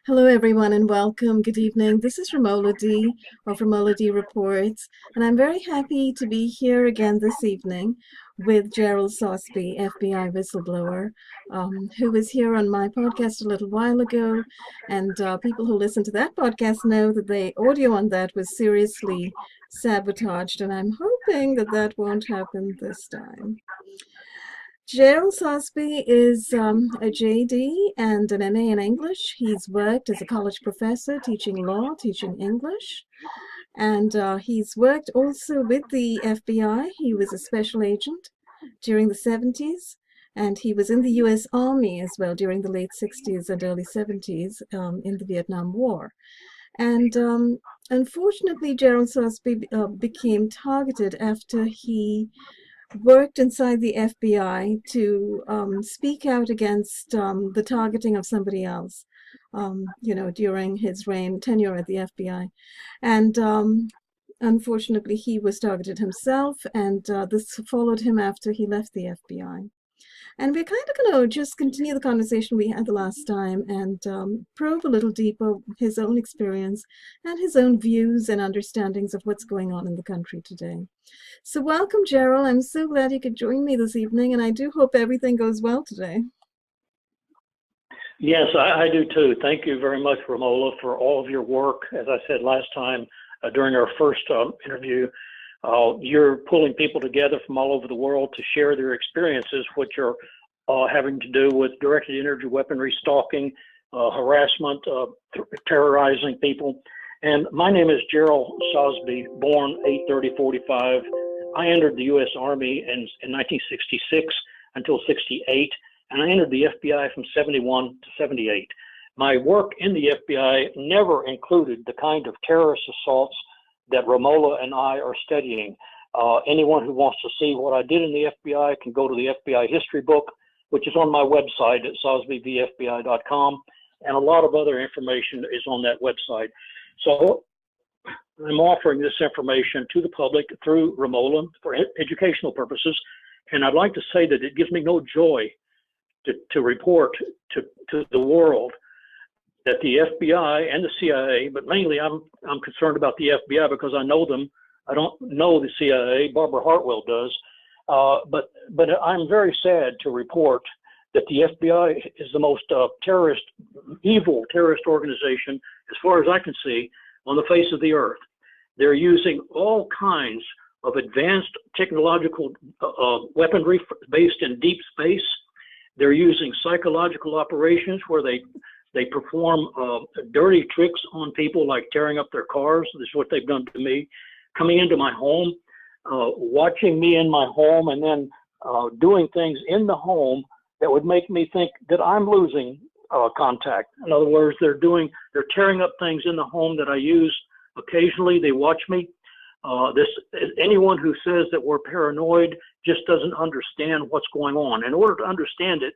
Hello, everyone, and welcome. Good evening. This is Romola D of Romola D Reports, and I'm very happy to be here again this evening with Geral Sosbee, FBI whistleblower, who was here on my podcast a little while ago. And people who listen to that podcast know that the audio on that was seriously sabotaged, and I'm hoping that that won't happen this time. Geral Sosbee is a JD and an MA in English. He's worked as a college professor teaching law, teaching English, and he's worked also with the FBI. He was a special agent during the 70s, and he was in the US Army as well during the late 60s and early 70s in the Vietnam War. And unfortunately, Geral Sosbee became targeted after he worked inside the FBI to speak out against the targeting of somebody else, during his tenure at the FBI. And unfortunately, he was targeted himself, and this followed him after he left the FBI. And we're kind of going to just continue the conversation we had the last time and probe a little deeper his own experience and his own views and understandings of what's going on in the country today. So welcome, Geral. I'm so glad you could join me this evening, and I do hope everything goes well today. Yes, I do too. Thank you very much, Romola, for all of your work. As I said last time during our first interview, you're pulling people together from all over the world to share their experiences, which are having to do with directed energy weaponry, stalking, harassment, terrorizing people. And my name is Geral Sosbee, born 8/30/45. I entered the U.S. Army in 1966 until 68, and I entered the FBI from 71 to 78. My work in the FBI never included the kind of terrorist assaults that Romola and I are studying. Anyone who wants to see what I did in the FBI can go to the FBI history book, which is on my website at sosbeevfbi.com, and a lot of other information is on that website. So I'm offering this information to the public through Romola for educational purposes, and I'd like to say that it gives me no joy to report to the world that the FBI and the CIA, but mainly I'm concerned about the FBI because I know them. I don't know the CIA. Barbara Hartwell does, but I'm very sad to report that the FBI is the most evil terrorist organization, as far as I can see, on the face of the earth. They're using all kinds of advanced technological weaponry based in deep space. They're using psychological operations where they perform dirty tricks on people, like tearing up their cars. This is what they've done to me, coming into my home, watching me in my home, and then doing things in the home that would make me think that I'm losing contact. In other words, they're tearing up things in the home that I use occasionally. They watch me. Anyone who says that we're paranoid just doesn't understand what's going on. In order to understand it,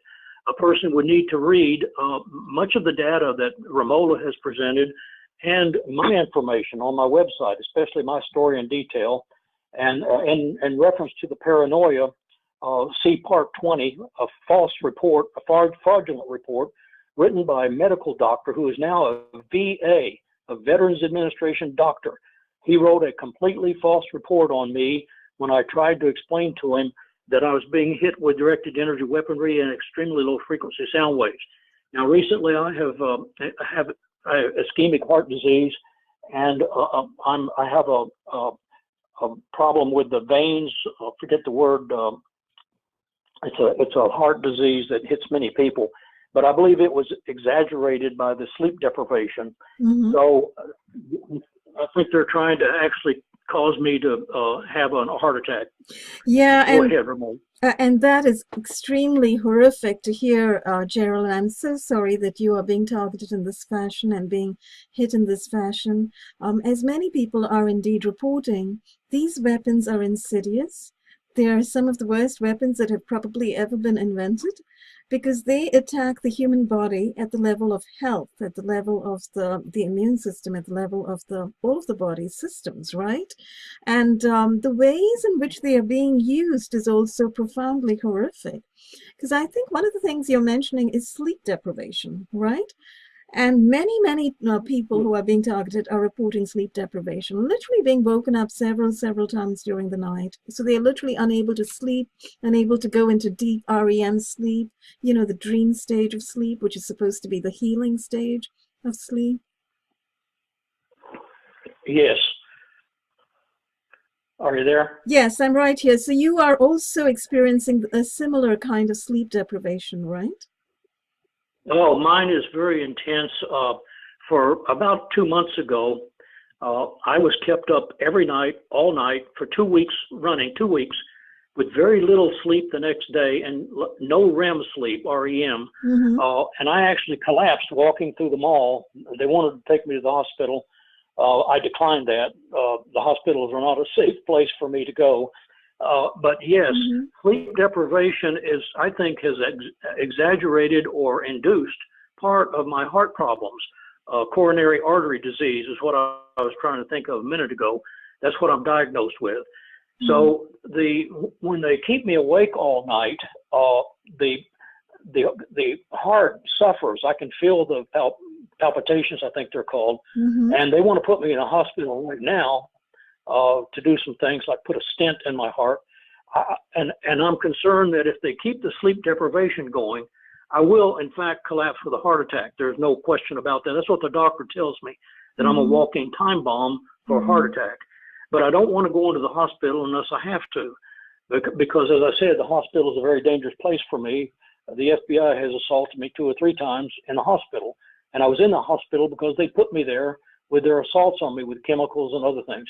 a person would need to read much of the data that Romola has presented and my information on my website, especially my story in detail. And in reference to the paranoia, see Part 20, a fraudulent report written by a medical doctor who is now a VA, a Veterans Administration doctor. He wrote a completely false report on me when I tried to explain to him that I was being hit with directed energy weaponry and extremely low frequency sound waves. Now, recently I have ischemic heart disease, and I have a problem with the veins. I forget the word. It's a heart disease that hits many people, but I believe it was exaggerated by the sleep deprivation. Mm-hmm. So I think they're trying to actually cause me to have a heart attack. Yeah, Go ahead, Ramon. And that is extremely horrific to hear, Geral, and I'm so sorry that you are being targeted in this fashion and being hit in this fashion. As many people are indeed reporting, these weapons are insidious. They are some of the worst weapons that have probably ever been invented, because they attack the human body at the level of health, at the level of the immune system, at the level of all of the body's systems, right? And the ways in which they are being used is also profoundly horrific. Because I think one of the things you're mentioning is sleep deprivation, right? And many people who are being targeted are reporting sleep deprivation, literally being woken up several times during the night. So they're literally unable to sleep, unable to go into deep REM sleep, the dream stage of sleep, which is supposed to be the healing stage of sleep. Yes. Are you there? Yes, I'm right here. So you are also experiencing a similar kind of sleep deprivation, right? Oh, mine is very intense. For about 2 months ago, I was kept up every night, all night, for 2 weeks running, 2 weeks, with very little sleep the next day and no REM sleep, REM. Mm-hmm. And I actually collapsed walking through the mall. They wanted to take me to the hospital. I declined that. The hospitals are not a safe place for me to go. But yes, Mm-hmm. sleep deprivation is, I think, has exaggerated or induced part of my heart problems. Coronary artery disease is what I was trying to think of a minute ago. That's what I'm diagnosed with. Mm-hmm. So when they keep me awake all night, the heart suffers. I can feel the palpitations, I think they're called, Mm-hmm. and they want to put me in a hospital right now to do some things like put a stent in my heart. And I'm concerned that if they keep the sleep deprivation going, I will, in fact, collapse with a heart attack. There's no question about that. That's what the doctor tells me, that Mm-hmm. I'm a walking time bomb for a heart attack. But I don't want to go into the hospital unless I have to, because, as I said, the hospital is a very dangerous place for me. The FBI has assaulted me 2 or 3 times in the hospital, and I was in the hospital because they put me there with their assaults on me with chemicals and other things.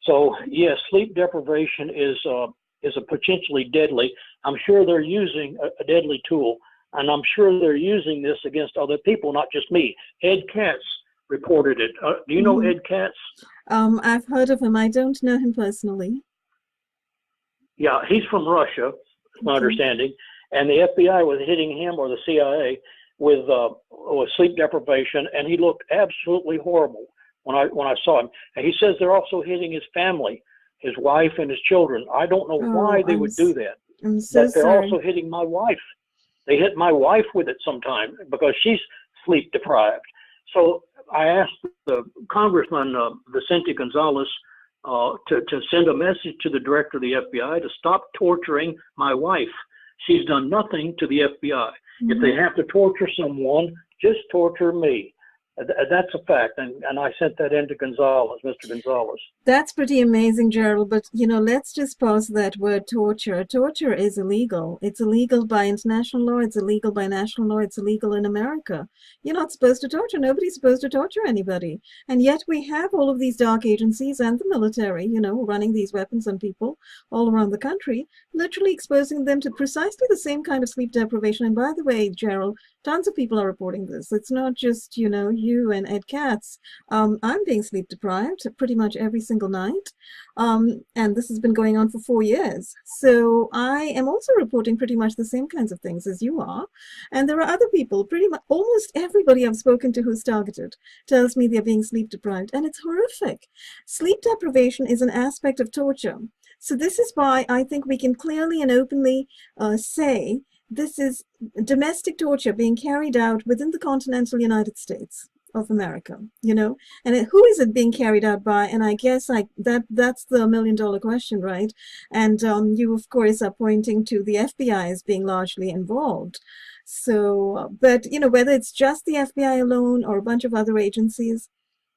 So yes, sleep deprivation is a potentially deadly. I'm sure they're using a deadly tool, and I'm sure they're using this against other people, not just me. Ed Katz reported it. Do you know Ed Katz? I've heard of him. I don't know him personally. Yeah, he's from Russia, my understanding, and the FBI was hitting him, or the CIA, with sleep deprivation, and he looked absolutely horrible when I saw him. And he says they're also hitting his family, his wife and his children. I don't know why they would do that. I'm so But they're sorry. also hitting my wife. They hit my wife with it sometime because she's sleep deprived. So I asked the Congressman Vicente Gonzalez to send a message to the director of the FBI to stop torturing my wife. She's done nothing to the FBI. Mm-hmm. If they have to torture someone, just torture me. That's a fact, and I sent that in to Gonzalez, Mr. Gonzalez. That's pretty amazing, Gerald. But, let's just pause that word torture. Torture is illegal. It's illegal by international law. It's illegal by national law. It's illegal in America. You're not supposed to torture. Nobody's supposed to torture anybody. And yet we have all of these dark agencies and the military, running these weapons on people all around the country, literally exposing them to precisely the same kind of sleep deprivation. And by the way, Gerald, tons of people are reporting this. It's not just, you and Ed Katz. I'm being sleep deprived pretty much every single night. And this has been going on for 4 years. So I am also reporting pretty much the same kinds of things as you are. And there are other people, pretty much almost everybody I've spoken to who's targeted tells me they're being sleep deprived. And it's horrific. Sleep deprivation is an aspect of torture. So this is why I think we can clearly and openly say this is domestic torture being carried out within the continental United States of America, and who is it being carried out by? And I guess that's the $1 million question, right? And you, of course, are pointing to the FBI as being largely involved. So, but, whether it's just the FBI alone or a bunch of other agencies,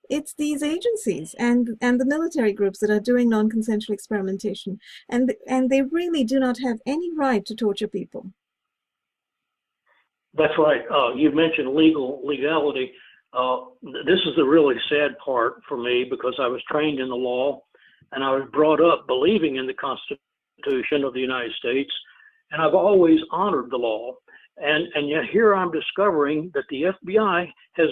it's these agencies and the military groups that are doing non-consensual experimentation. And they really do not have any right to torture people. That's right. You mentioned legality. This is the really sad part for me because I was trained in the law and I was brought up believing in the Constitution of the United States, and I've always honored the law. And yet here I'm discovering that the FBI has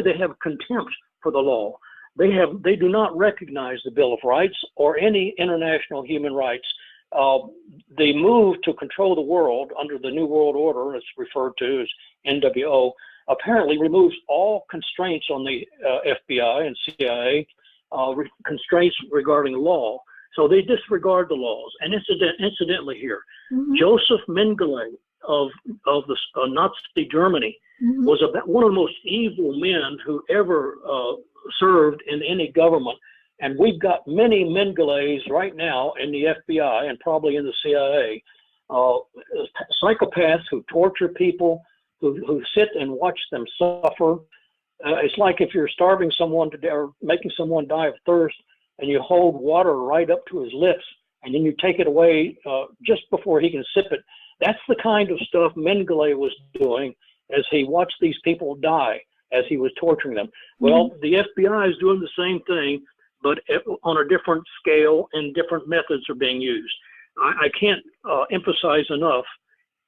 they have contempt for the law. They do not recognize the Bill of Rights or any international human rights. The move to control the world under the New World Order, it's referred to as NWO, apparently removes all constraints on the FBI and CIA, constraints regarding law. So they disregard the laws. And incidentally here, Joseph Mengele, of the Nazi Germany, Mm-hmm. was about one of the most evil men who ever served in any government. And we've got many Mengeles right now in the FBI and probably in the CIA, psychopaths who torture people, who sit and watch them suffer. It's like if you're starving someone to death or making someone die of thirst, and you hold water right up to his lips, and then you take it away just before he can sip it. That's the kind of stuff Mengele was doing as he watched these people die, as he was torturing them. Well, the FBI is doing the same thing, but on a different scale, and different methods are being used. I can't emphasize enough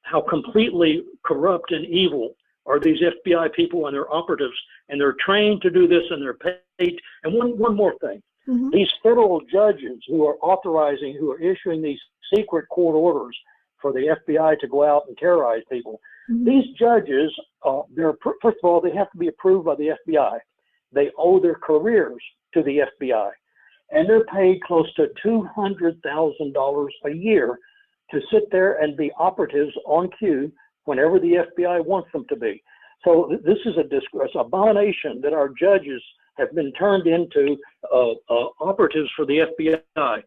how completely corrupt and evil are these FBI people and their operatives, and they're trained to do this, and they're paid. And one more thing. Mm-hmm. These federal judges who are issuing these secret court orders for the FBI to go out and terrorize people, these judges, first of all, they have to be approved by the FBI. They owe their careers to the FBI. And they're paid close to $200,000 a year to sit there and be operatives on cue whenever the FBI wants them to be. So this is a disgrace, abomination that our judges have been turned into operatives for the FBI.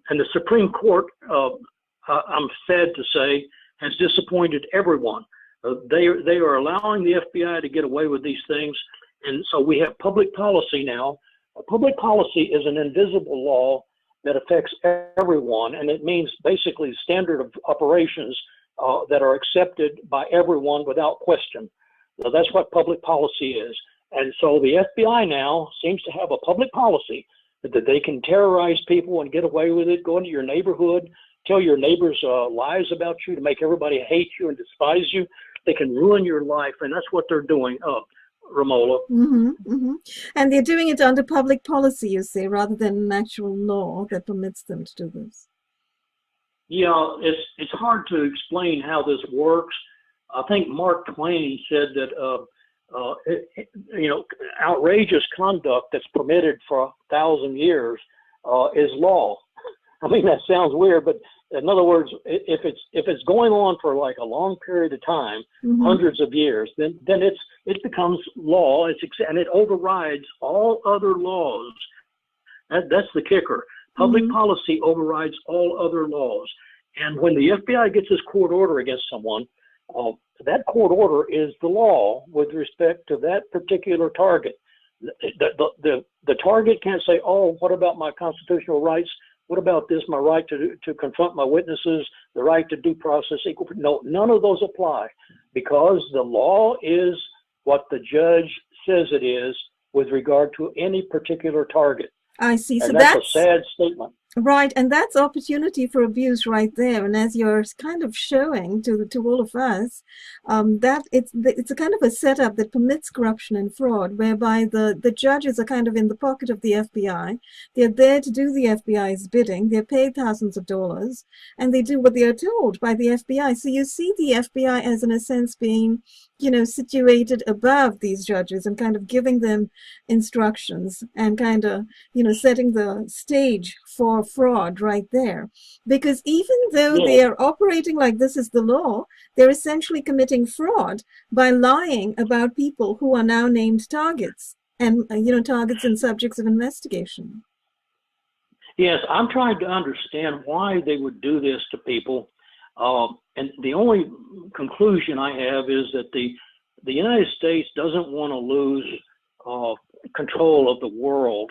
And the Supreme Court, I'm sad to say, has disappointed everyone. They are allowing the FBI to get away with these things. And so we have public policy now. Public policy is an invisible law that affects everyone, and it means basically standard of operations that are accepted by everyone without question. So that's what public policy is. And so the FBI now seems to have a public policy that they can terrorize people and get away with it, go into your neighborhood, tell your neighbors lies about you to make everybody hate you and despise you. They can ruin your life, and that's what they're doing, Romola. Mm-hmm, mm-hmm. And they're doing it under public policy, you say, rather than an actual law that permits them to do this. Yeah, it's hard to explain how this works. I think Mark Twain said that outrageous conduct that's permitted for 1,000 years is law. I mean, that sounds weird, but in other words, if it's going on for like a long period of time, hundreds of years, then it becomes law. And it overrides all other laws. That's the kicker. Public policy overrides all other laws. And when the FBI gets this court order against someone, that court order is the law with respect to that particular target. The target can't say, oh, what about my constitutional rights? What about this, my right to confront my witnesses, the right to due process equal? No, none of those apply, because the law is what the judge says it is with regard to any particular target. I see. So and that's a sad statement. Right, and that's opportunity for abuse right there. And as you're kind of showing to all of us, that it's a kind of a setup that permits corruption and fraud, whereby the judges are kind of in the pocket of the FBI. They're there to do the FBI's bidding. They're paid thousands of dollars, and they do what they are told by the FBI. So you see the FBI as, in a sense, being, situated above these judges and kind of giving them instructions and kind of, setting the stage for fraud right there. Because even though they are operating like this is the law, they're essentially committing fraud by lying about people who are now named targets and, targets and subjects of investigation. Yes, I'm trying to understand why they would do this to people. And the only conclusion I have is that the United States doesn't want to lose control of the world.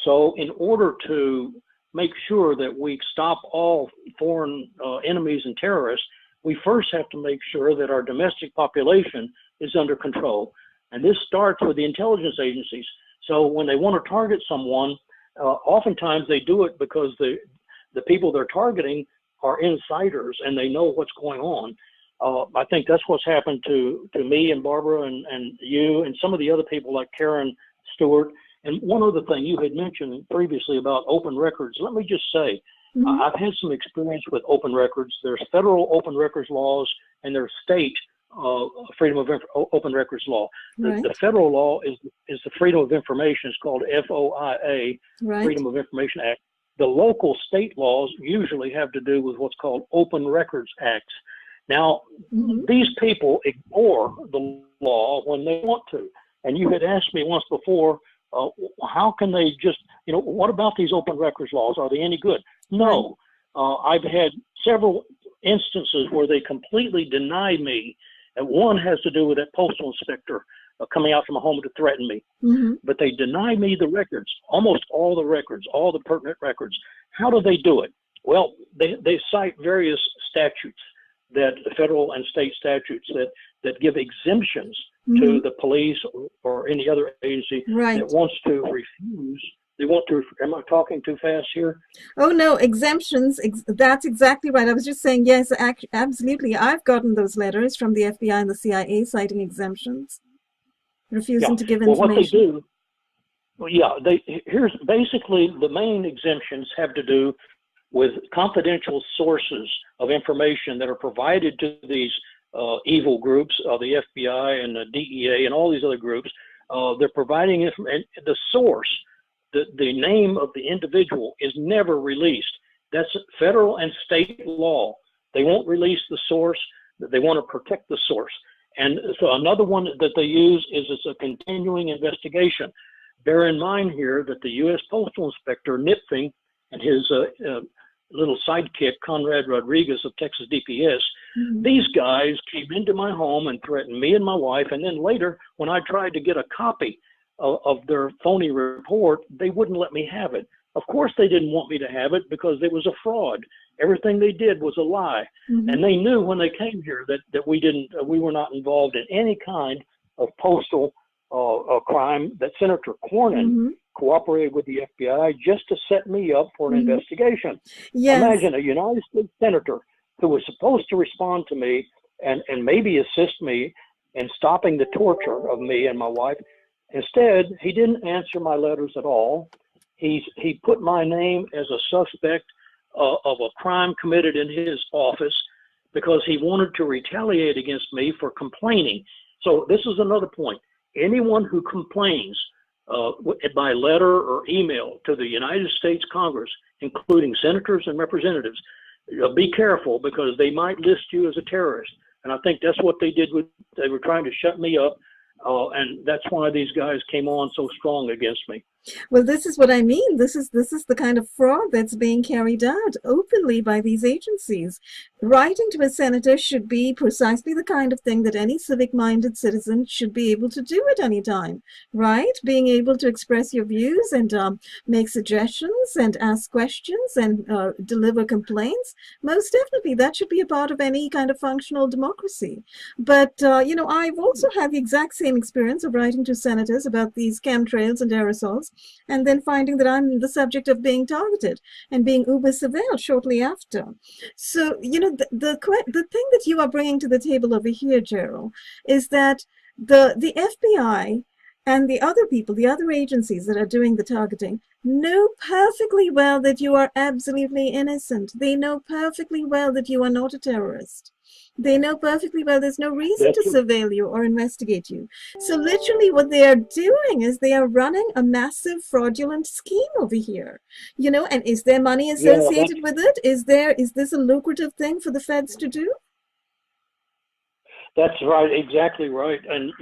So in order to make sure that we stop all foreign enemies and terrorists, we first have to make sure that our domestic population is under control. And this starts with the intelligence agencies. So when they want to target someone, oftentimes they do it because the people they're targeting are insiders and they know what's going on. I think that's what's happened to me and Barbara and you and some of the other people like Karen Stewart. And one other thing you had mentioned previously about open records, let me just say, I've had some experience with open records. There's federal open records laws and there's state freedom of open records law. Right. The federal law is the Freedom of Information. It's called FOIA, Right. Freedom of Information Act. The local state laws usually have to do with what's called open records acts. Now, Mm-hmm. these people ignore the law when they want to. And you had asked me once before, how can they just, what about these open records laws? Are they any good? Right. No. I've had several instances where they completely denied me. And one has to do with that postal inspector coming out from a home to threaten me. Mm-hmm. But they deny me the records, almost all the records, all the pertinent records. How do they do it? Well, they cite various statutes, that federal and state statutes that give exemptions Mm-hmm. to the police or any other agency Right. that wants to refuse. Am I talking too fast here? Oh no, exemptions. That's exactly right. I was just saying, yes, absolutely. I've gotten those letters from the FBI and the CIA citing exemptions, Yeah. refusing to give Well, what they information. do, well, yeah, here's basically the main exemptions have to do with confidential sources of information that are provided to these evil groups, the FBI and the DEA and all these other groups. They're providing information. The source, the name of the individual is never released. That's federal and state law. They won't release the source. They want to protect the source. And so another one that they use is it's a continuing investigation. Bear in mind here that the U.S. Postal Inspector, Nipfing, and his little sidekick, Conrad Rodriguez of Texas DPS, Mm-hmm. these guys came into my home and threatened me and my wife. And then later, when I tried to get a copy of their phony report, they wouldn't let me have it. Of course, they didn't want me to have it because it was a fraud. Everything they did was a lie. Mm-hmm. And they knew when they came here that we were not involved in any kind of postal crime, that Senator Cornyn Mm-hmm. cooperated with the FBI just to set me up for an Mm-hmm. investigation. Yes. Imagine a United States senator who was supposed to respond to me and maybe assist me in stopping the torture of me and my wife. Instead, he didn't answer my letters at all. He put my name as a suspect of a crime committed in his office because he wanted to retaliate against me for complaining. So this is another point. Anyone who complains by letter or email to the United States Congress, including senators and representatives, be careful because they might list you as a terrorist. And I think that's what they did. They were trying to shut me up. And that's why these guys came on so strong against me. Well, this is what I mean. This is the kind of fraud that's being carried out openly by these agencies. Writing to a senator should be precisely the kind of thing that any civic-minded citizen should be able to do at any time, right? Being able to express your views and make suggestions and ask questions and deliver complaints. Most definitely, that should be a part of any kind of functional democracy. But, I've also had the exact same experience of writing to senators about these chemtrails and aerosols, and then finding that I'm the subject of being targeted and being uber surveilled shortly after. So, the thing that you are bringing to the table over here, Geral, is that the FBI and the other people, the other agencies that are doing the targeting, know perfectly well that you are absolutely innocent. They know perfectly well that you are not a terrorist. They know perfectly well there's no reason to surveil you or investigate you. So literally what they are doing is they are running a massive fraudulent scheme over here. And is there money associated with it? Is this a lucrative thing for the feds to do? That's right, exactly right. And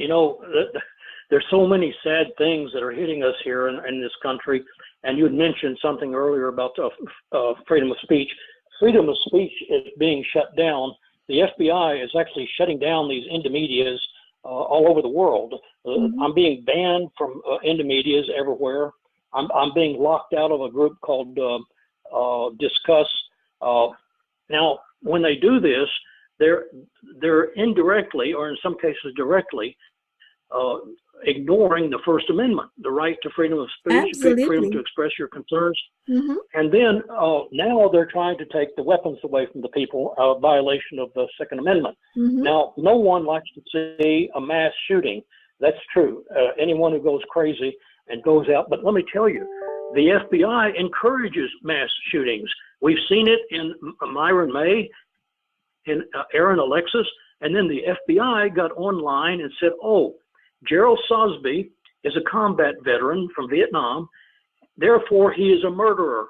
there's so many sad things that are hitting us here in this country. And you had mentioned something earlier about freedom of speech. Freedom of speech is being shut down. The FBI is actually shutting down these Indimedias all over the world. Mm-hmm. I'm being banned from Indimedias everywhere. I'm being locked out of a group called Discuss. Now, when they do this, they're indirectly, or in some cases directly, ignoring the First Amendment, the right to freedom of speech, freedom to express your concerns. Mm-hmm. And then now they're trying to take the weapons away from the people, a violation of the Second Amendment. Mm-hmm. Now, no one likes to see a mass shooting. That's true. Anyone who goes crazy and goes out. But let me tell you, the FBI encourages mass shootings. We've seen it in Myron May, in Aaron Alexis, and then the FBI got online and said, oh, Geral Sosbee is a combat veteran from Vietnam, therefore he is a murderer.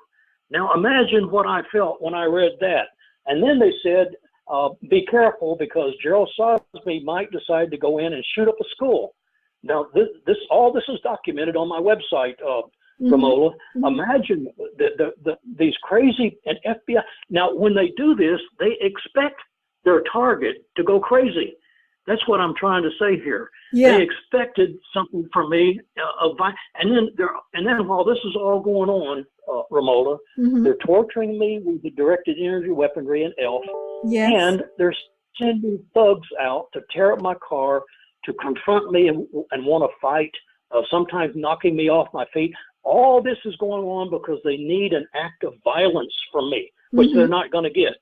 Now imagine what I felt when I read that. And then they said, be careful because Geral Sosbee might decide to go in and shoot up a school. Now, all this is documented on my website, Romola. Imagine these crazy and FBI. Now, when they do this, they expect their target to go crazy. That's what I'm trying to say here. Yeah. They expected something from me, and then while this is all going on, Romola, they're torturing me with the directed energy weaponry and ELF, and they're sending thugs out to tear up my car, to confront me and want to fight, sometimes knocking me off my feet. All this is going on because they need an act of violence from me, which they're not going to get.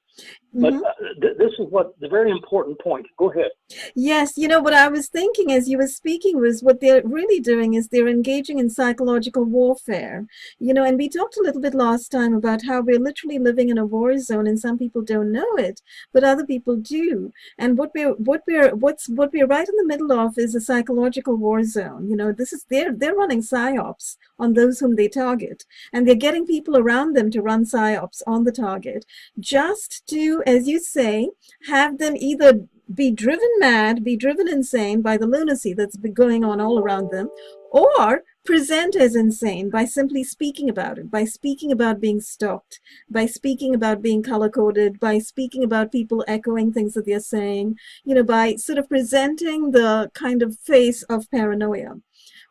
But this is what the very important point. Go ahead. Yes, you know, what I was thinking as you were speaking was what they're really doing is they're engaging in psychological warfare. You know, and we talked a little bit last time about how we're literally living in a war zone, and some people don't know it, but other people do. And what we're right in the middle of is a psychological war zone. You know, this is they're running psyops on those whom they target, and they're getting people around them to run psyops on the target, just to, as you say, have them either be driven mad, be driven insane by the lunacy that's been going on all around them, or present as insane by simply speaking about it, by speaking about being stalked, by speaking about being color-coded, by speaking about people echoing things that they're saying, you know, by sort of presenting the kind of face of paranoia,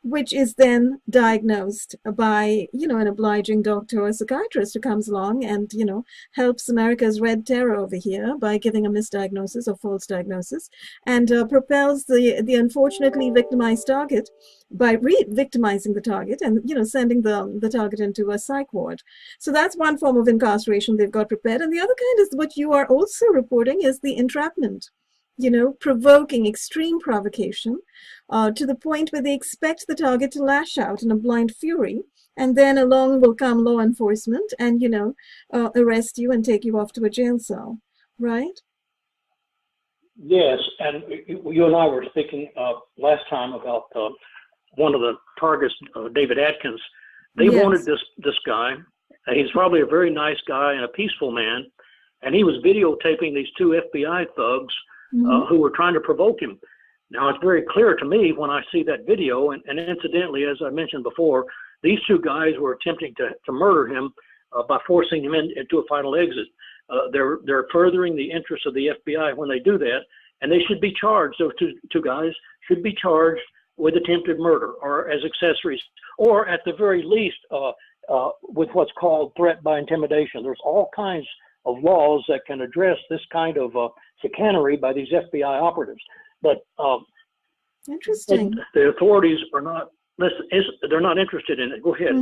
which is then diagnosed by, you know, an obliging doctor or psychiatrist who comes along and, you know, helps America's red terror over here by giving a misdiagnosis or false diagnosis, and propels the unfortunately victimized target by re-victimizing the target and, you know, sending the target into a psych ward. So that's one form of incarceration they've got prepared. And the other kind is what you are also reporting is the entrapment, you know, provoking extreme provocation to the point where they expect the target to lash out in a blind fury, and then along will come law enforcement and, you know, arrest you and take you off to a jail cell, right? Yes, and you and I were speaking last time about one of the targets, David Atkins. They wanted this guy. He's probably a very nice guy and a peaceful man, and he was videotaping these two FBI thugs who were trying to provoke him. Now, it's very clear to me when I see that video, and incidentally, as I mentioned before, these two guys were attempting to murder him by forcing him into a final exit. They're furthering the interests of the FBI when they do that, and they should be charged. Those two guys should be charged with attempted murder or as accessories, or at the very least with what's called threat by intimidation. There's all kinds of laws that can address this kind of chicanery by these FBI operatives. But interesting. The authorities are not. They're not interested in it. Go ahead.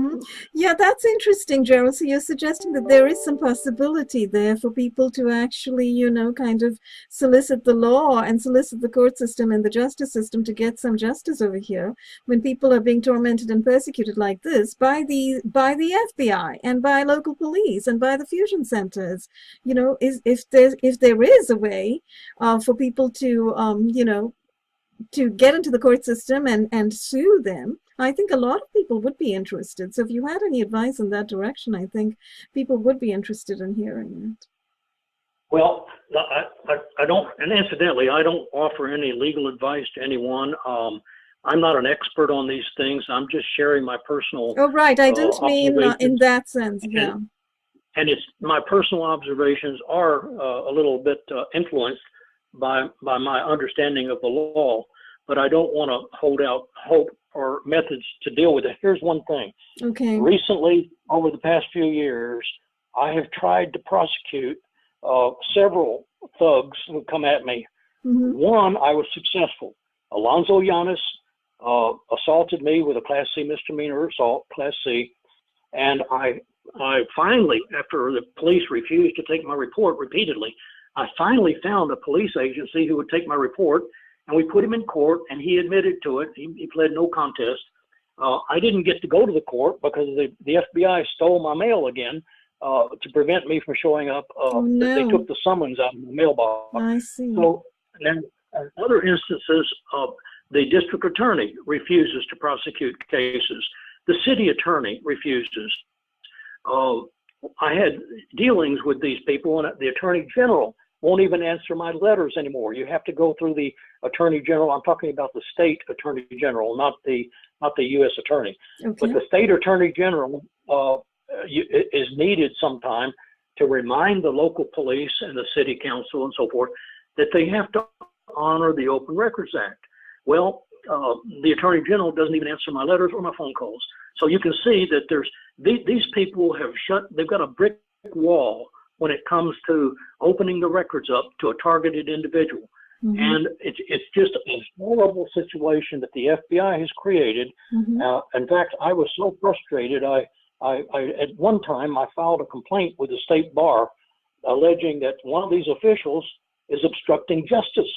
Yeah, that's interesting, Geral. So you're suggesting that there is some possibility there for people to actually, you know, kind of solicit the law and solicit the court system and the justice system to get some justice over here when people are being tormented and persecuted like this by the FBI and by local police and by the fusion centers. You know, if there is a way for people to, you know, to get into the court system and sue them, I think a lot of people would be interested. So if you had any advice in that direction, I think people would be interested in hearing it. Well, I don't, and incidentally, I don't offer any legal advice to anyone. I'm not an expert on these things. I'm just sharing my personal. Oh, right. I didn't mean in that sense. Yeah. And it's my personal observations are a little bit influenced by my understanding of the law, but I don't want to hold out hope or methods to deal with it. Here's one thing. Okay. Recently, over the past few years, I have tried to prosecute several thugs who come at me. One, I was successful. Alonzo Yanis assaulted me with a Class C misdemeanor assault, Class C, and I finally, after the police refused to take my report repeatedly, I finally found a police agency who would take my report, and we put him in court, and he admitted to it. He pled no contest. I didn't get to go to the court because the FBI stole my mail again to prevent me from showing up. They took the summons out of the mailbox. I see. So then in other instances, the district attorney refuses to prosecute cases. The city attorney refuses. I had dealings with these people, and the attorney general won't even answer my letters anymore. You have to go through the Attorney General. I'm talking about the state Attorney General, not the U.S. Attorney. Okay. But the state Attorney General is needed sometime to remind the local police and the city council and so forth that they have to honor the Open Records Act. Well, the Attorney General doesn't even answer my letters or my phone calls. So you can see that these people have they've got a brick wall when it comes to opening the records up to a targeted individual. Mm-hmm. And it's just a horrible situation that the FBI has created. Mm-hmm. In fact, I was so frustrated, I at one time I filed a complaint with the state bar alleging that one of these officials is obstructing justice,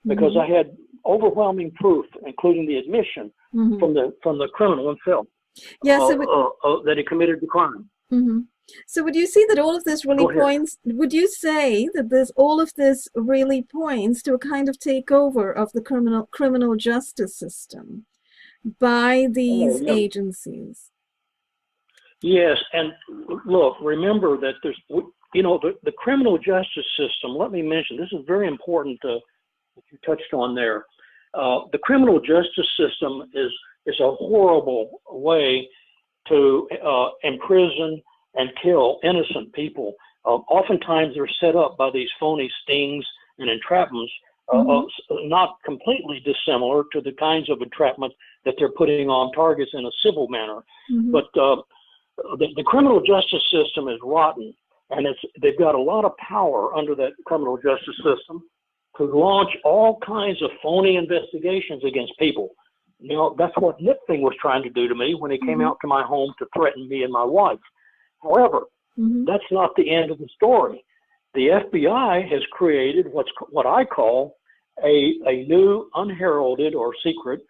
because mm-hmm. I had overwhelming proof, including the admission mm-hmm. from the criminal himself, that he committed the crime. Mm-hmm. So would you see that all of this really points, would you say that all of this really points to a kind of takeover of the criminal justice system by these agencies? Yes, and look, remember that there's, the criminal justice system, let me mention, this is very important that you touched on there. The criminal justice system is a horrible way to imprison and kill innocent people. Oftentimes they're set up by these phony stings and entrapments, mm-hmm. Not completely dissimilar to the kinds of entrapment that they're putting on targets in a civil manner. Mm-hmm. But the criminal justice system is rotten, and they've got a lot of power under that criminal justice system to launch all kinds of phony investigations against people. That's what Nipfing was trying to do to me when he came mm-hmm. out to my home to threaten me and my wife. However, mm-hmm. that's not the end of the story. The FBI has created what I call a new unheralded or secret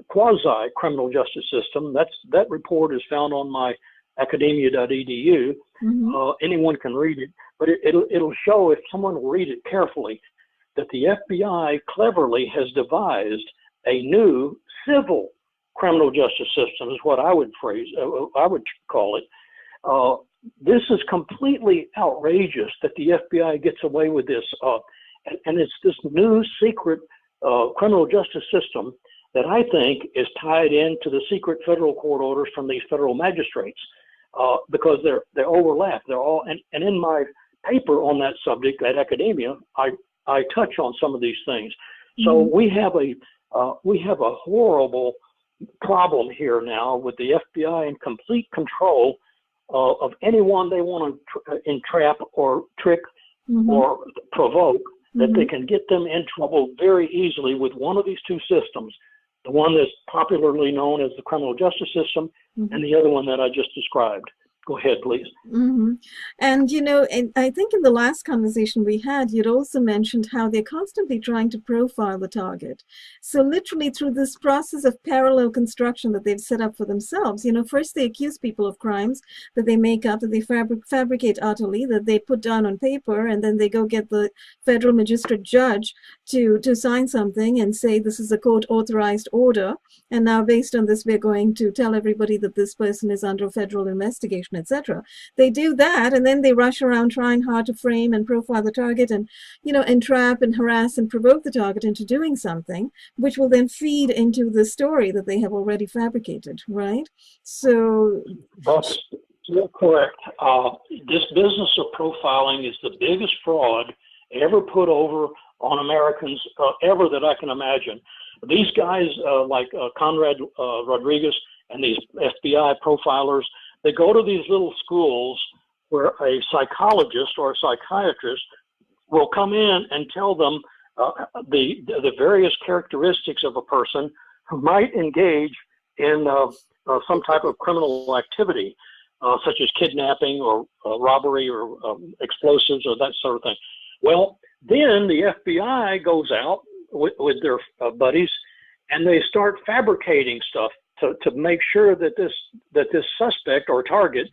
quasi-criminal justice system. That report is found on my academia.edu. Mm-hmm. Anyone can read it, but it'll show, if someone will read it carefully, that the FBI cleverly has devised a new civil criminal justice system, is what I would call it. This is completely outrageous that the FBI gets away with this, and it's this new secret criminal justice system that I think is tied into the secret federal court orders from these federal magistrates, because they overlap. They're all, and in my paper on that subject at academia, I touch on some of these things. Mm-hmm. So we have a horrible problem here now with the FBI in complete control of anyone they want to entrap or trick mm-hmm. or provoke, that mm-hmm. they can get them in trouble very easily with one of these two systems, the one that's popularly known as the criminal justice system mm-hmm. and the other one that I just described. Go ahead, please. Mm-hmm. And, and I think in the last conversation we had, you'd also mentioned how they're constantly trying to profile the target. So literally through this process of parallel construction that they've set up for themselves, first they accuse people of crimes that they make up, that they fabricate utterly, that they put down on paper, and then they go get the federal magistrate judge to sign something and say this is a court-authorized order. And now based on this, we're going to tell everybody that this person is under federal investigation, etc. They do that, and then they rush around trying hard to frame and profile the target and, entrap and harass and provoke the target into doing something, which will then feed into the story that they have already fabricated, right? So that's correct. This business of profiling is the biggest fraud ever put over on Americans ever that I can imagine. These guys like Conrad Rodriguez and these FBI profilers, they go to these little schools where a psychologist or a psychiatrist will come in and tell them the various characteristics of a person who might engage in some type of criminal activity, such as kidnapping or robbery or explosives or that sort of thing. Well, then the FBI goes out with their buddies, and they start fabricating stuff to make sure that this suspect or target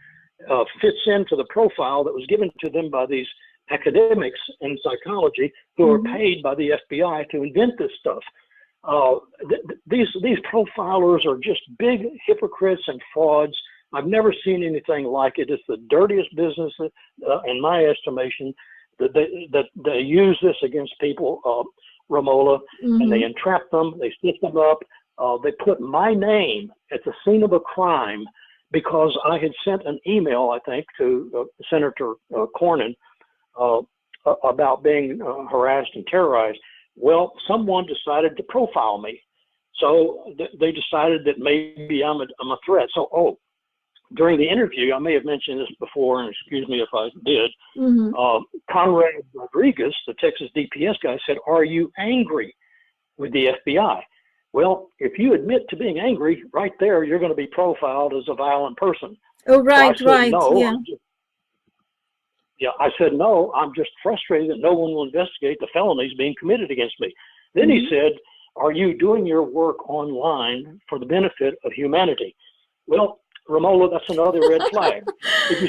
fits into the profile that was given to them by these academics in psychology who are paid by the FBI to invent this stuff. These profilers are just big hypocrites and frauds. I've never seen anything like it. It's the dirtiest business, in my estimation, that they use this against people, Romola, and they entrap them, they stitch them up. They put my name at the scene of a crime because I had sent an email, I think, to Senator Cornyn about being harassed and terrorized. Well, someone decided to profile me. So they decided that maybe I'm a threat. So, during the interview, I may have mentioned this before, and excuse me if I did, Conrad Rodriguez, the Texas DPS guy, said, "Are you angry with the FBI?" Well, if you admit to being angry, right there, you're going to be profiled as a violent person. Oh, right, so I said, right, no, yeah. I said, no, I'm just frustrated that no one will investigate the felonies being committed against me. Then he said, "Are you doing your work online for the benefit of humanity?" Well, Romola, that's another red flag. If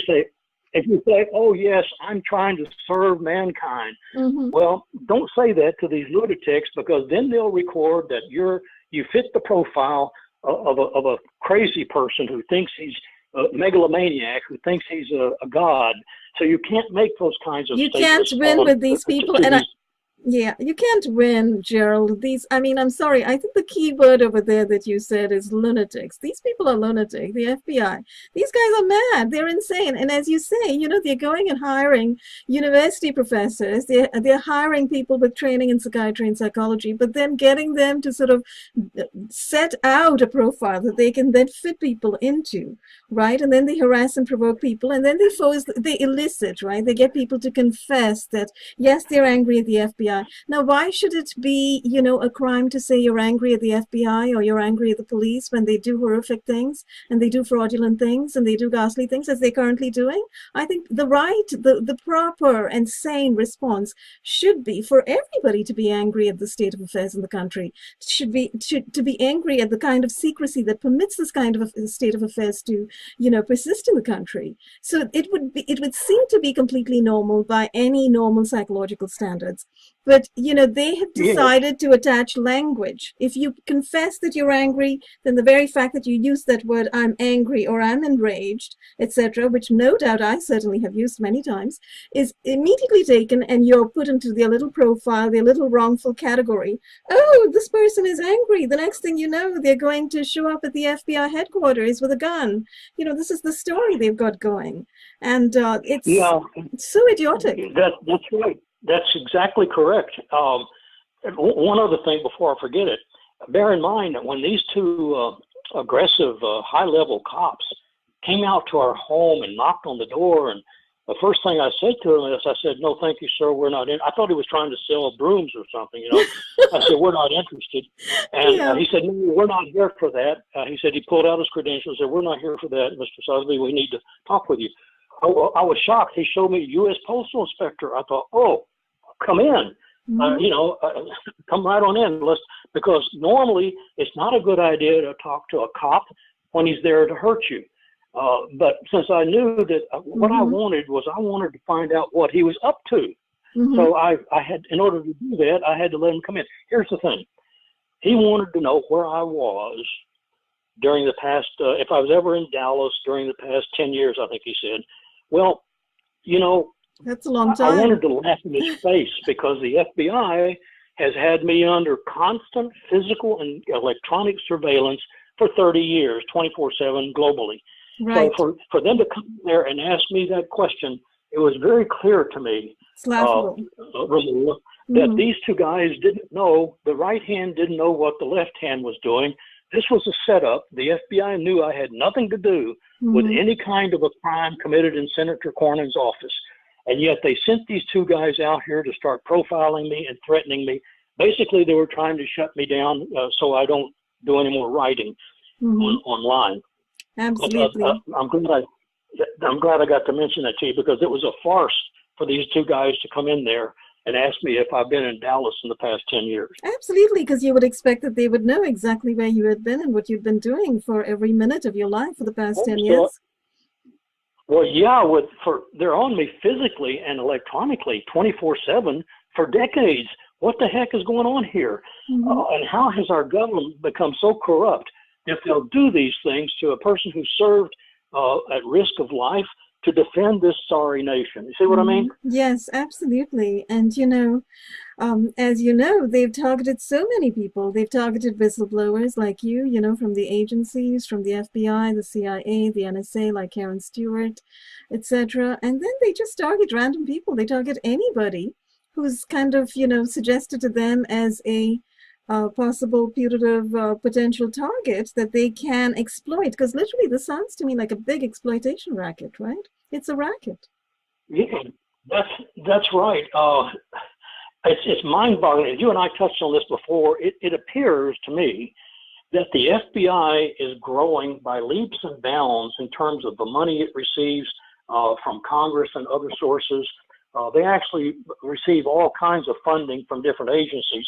you say, "Oh yes, I'm trying to serve mankind," well, don't say that to these lunatics, because then they'll record that you fit the profile of a crazy person who thinks he's a megalomaniac, who thinks he's a god. So you can't make those kinds of statements. You can't win with these people, you can't win, Gerald. I'm sorry. I think the key word over there that you said is lunatics. These people are lunatic, the FBI. These guys are mad. They're insane. And as you say, they're going and hiring university professors. They're hiring people with training in psychiatry and psychology, but then getting them to sort of set out a profile that they can then fit people into, right? And then they harass and provoke people, and then they elicit, right? They get people to confess that, yes, they're angry at the FBI. Now, why should it be, a crime to say you're angry at the FBI or you're angry at the police when they do horrific things and they do fraudulent things and they do ghastly things as they're currently doing? I think the proper and sane response should be for everybody to be angry at the state of affairs in the country, to be angry at the kind of secrecy that permits this kind of a state of affairs to, persist in the country. So it would seem to be completely normal by any normal psychological standards. But, they have decided to attach language. If you confess that you're angry, then the very fact that you use that word, "I'm angry" or "I'm enraged," etc., which no doubt I certainly have used many times, is immediately taken and you're put into their little profile, their little wrongful category. Oh, this person is angry. The next thing you know, they're going to show up at the FBI headquarters with a gun. This is the story they've got going. And it's so idiotic. That's right. That's exactly correct. One other thing before I forget it, bear in mind that when these two aggressive high-level cops came out to our home and knocked on the door, and the first thing I said to him is, I said, "No, thank you, sir, we're not in." I thought he was trying to sell brooms or something, I said, "We're not interested." And he said, "No, we're not here for that." He said he pulled out his credentials and said, "We're not here for that, Mr. Sosbee, we need to talk with you." I was shocked. He showed me a U.S. Postal Inspector. I thought, "Oh, come in, come right on in." Because normally it's not a good idea to talk to a cop when he's there to hurt you. But since I knew that what I wanted to find out what he was up to. So I had, in order to do that, I had to let him come in. Here's the thing. He wanted to know where I was during the past, if I was ever in Dallas during the past 10 years, I think he said. Well, that's a long time. I wanted to laugh in his face because the FBI has had me under constant physical and electronic surveillance for 30 years, 24/7 globally. Right. So for them to come there and ask me that question, it was very clear to me that these two guys didn't know, the right hand didn't know what the left hand was doing. This was a setup. The FBI knew I had nothing to do with any kind of a crime committed in Senator Cornyn's office. And yet they sent these two guys out here to start profiling me and threatening me. Basically, they were trying to shut me down so I don't do any more writing online. Absolutely. I'm glad I got to mention that to you, because it was a farce for these two guys to come in there and ask me if I've been in Dallas in the past 10 years. Absolutely, because you would expect that they would know exactly where you had been and what you'd been doing for every minute of your life for the past 10 years. Well, yeah, they're on me physically and electronically 24/7 for decades. What the heck is going on here? And how has our government become so corrupt if they'll do these things to a person who served at risk of life to defend this sorry nation. You see what I mean? Yes, absolutely. And, as you know, they've targeted so many people. They've targeted whistleblowers like you, from the agencies, from the FBI, the CIA, the NSA, like Karen Stewart, etc. And then they just target random people. They target anybody who's kind of, suggested to them as a possible putative potential target that they can exploit. Because literally, this sounds to me like a big exploitation racket, right? It's a racket. Yeah, that's right. It's mind-boggling. You and I touched on this before. It appears to me that the FBI is growing by leaps and bounds in terms of the money it receives from Congress and other sources. They actually receive all kinds of funding from different agencies,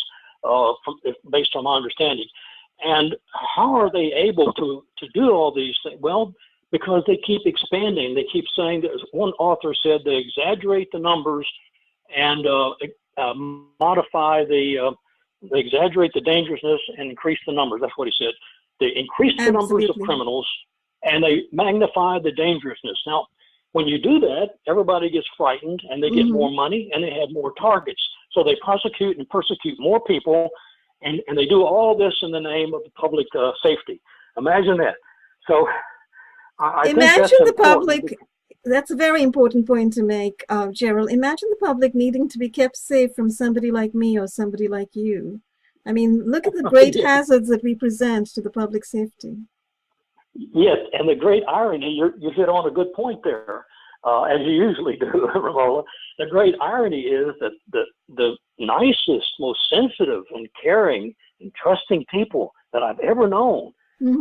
based on my understanding. And how are they able to do all these things? Well, because they keep expanding. They keep saying that one author said they exaggerate the numbers and they exaggerate the dangerousness and increase the numbers. That's what he said. They increase the numbers of criminals and they magnify the dangerousness. Now, when you do that, everybody gets frightened and they get more money and they have more targets. So they prosecute and persecute more people, and they do all this in the name of the public safety. Imagine that. So I think that's the important. Public. That's a very important point to make, Geral. Imagine the public needing to be kept safe from somebody like me or somebody like you. I mean, look at the great hazards that we present to the public safety. Yes, and the great irony, you hit on a good point there, as you usually do, Romola. The great irony is that the nicest, most sensitive and caring and trusting people that I've ever known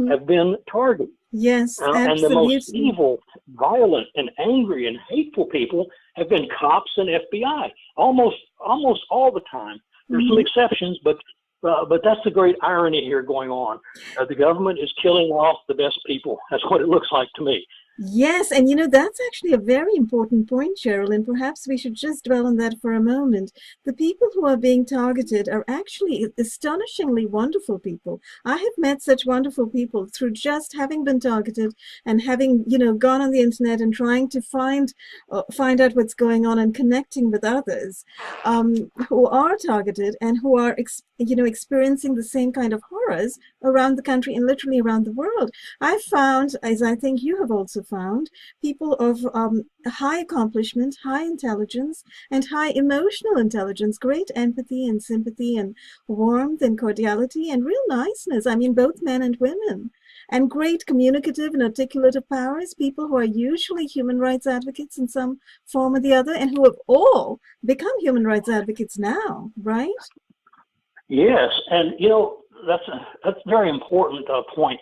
have been targeted. Yes, absolutely. And the most evil, violent, and angry and hateful people have been cops and FBI, almost all the time. There's some exceptions, but that's the great irony here going on. The government is killing off the best people. That's what it looks like to me. Yes, and that's actually a very important point, Geral, and perhaps we should just dwell on that for a moment. The people who are being targeted are actually astonishingly wonderful people. I have met such wonderful people through just having been targeted and having, gone on the internet and trying to find out what's going on and connecting with others who are targeted and who are, experiencing the same kind of horrors around the country and literally around the world. I found, as I think you have also found, people of high accomplishment, high intelligence, and high emotional intelligence, great empathy and sympathy and warmth and cordiality and real niceness. I mean, both men and women. And great communicative and articulative powers, people who are usually human rights advocates in some form or the other, and who have all become human rights advocates now, right? Yes, and that's a very important point.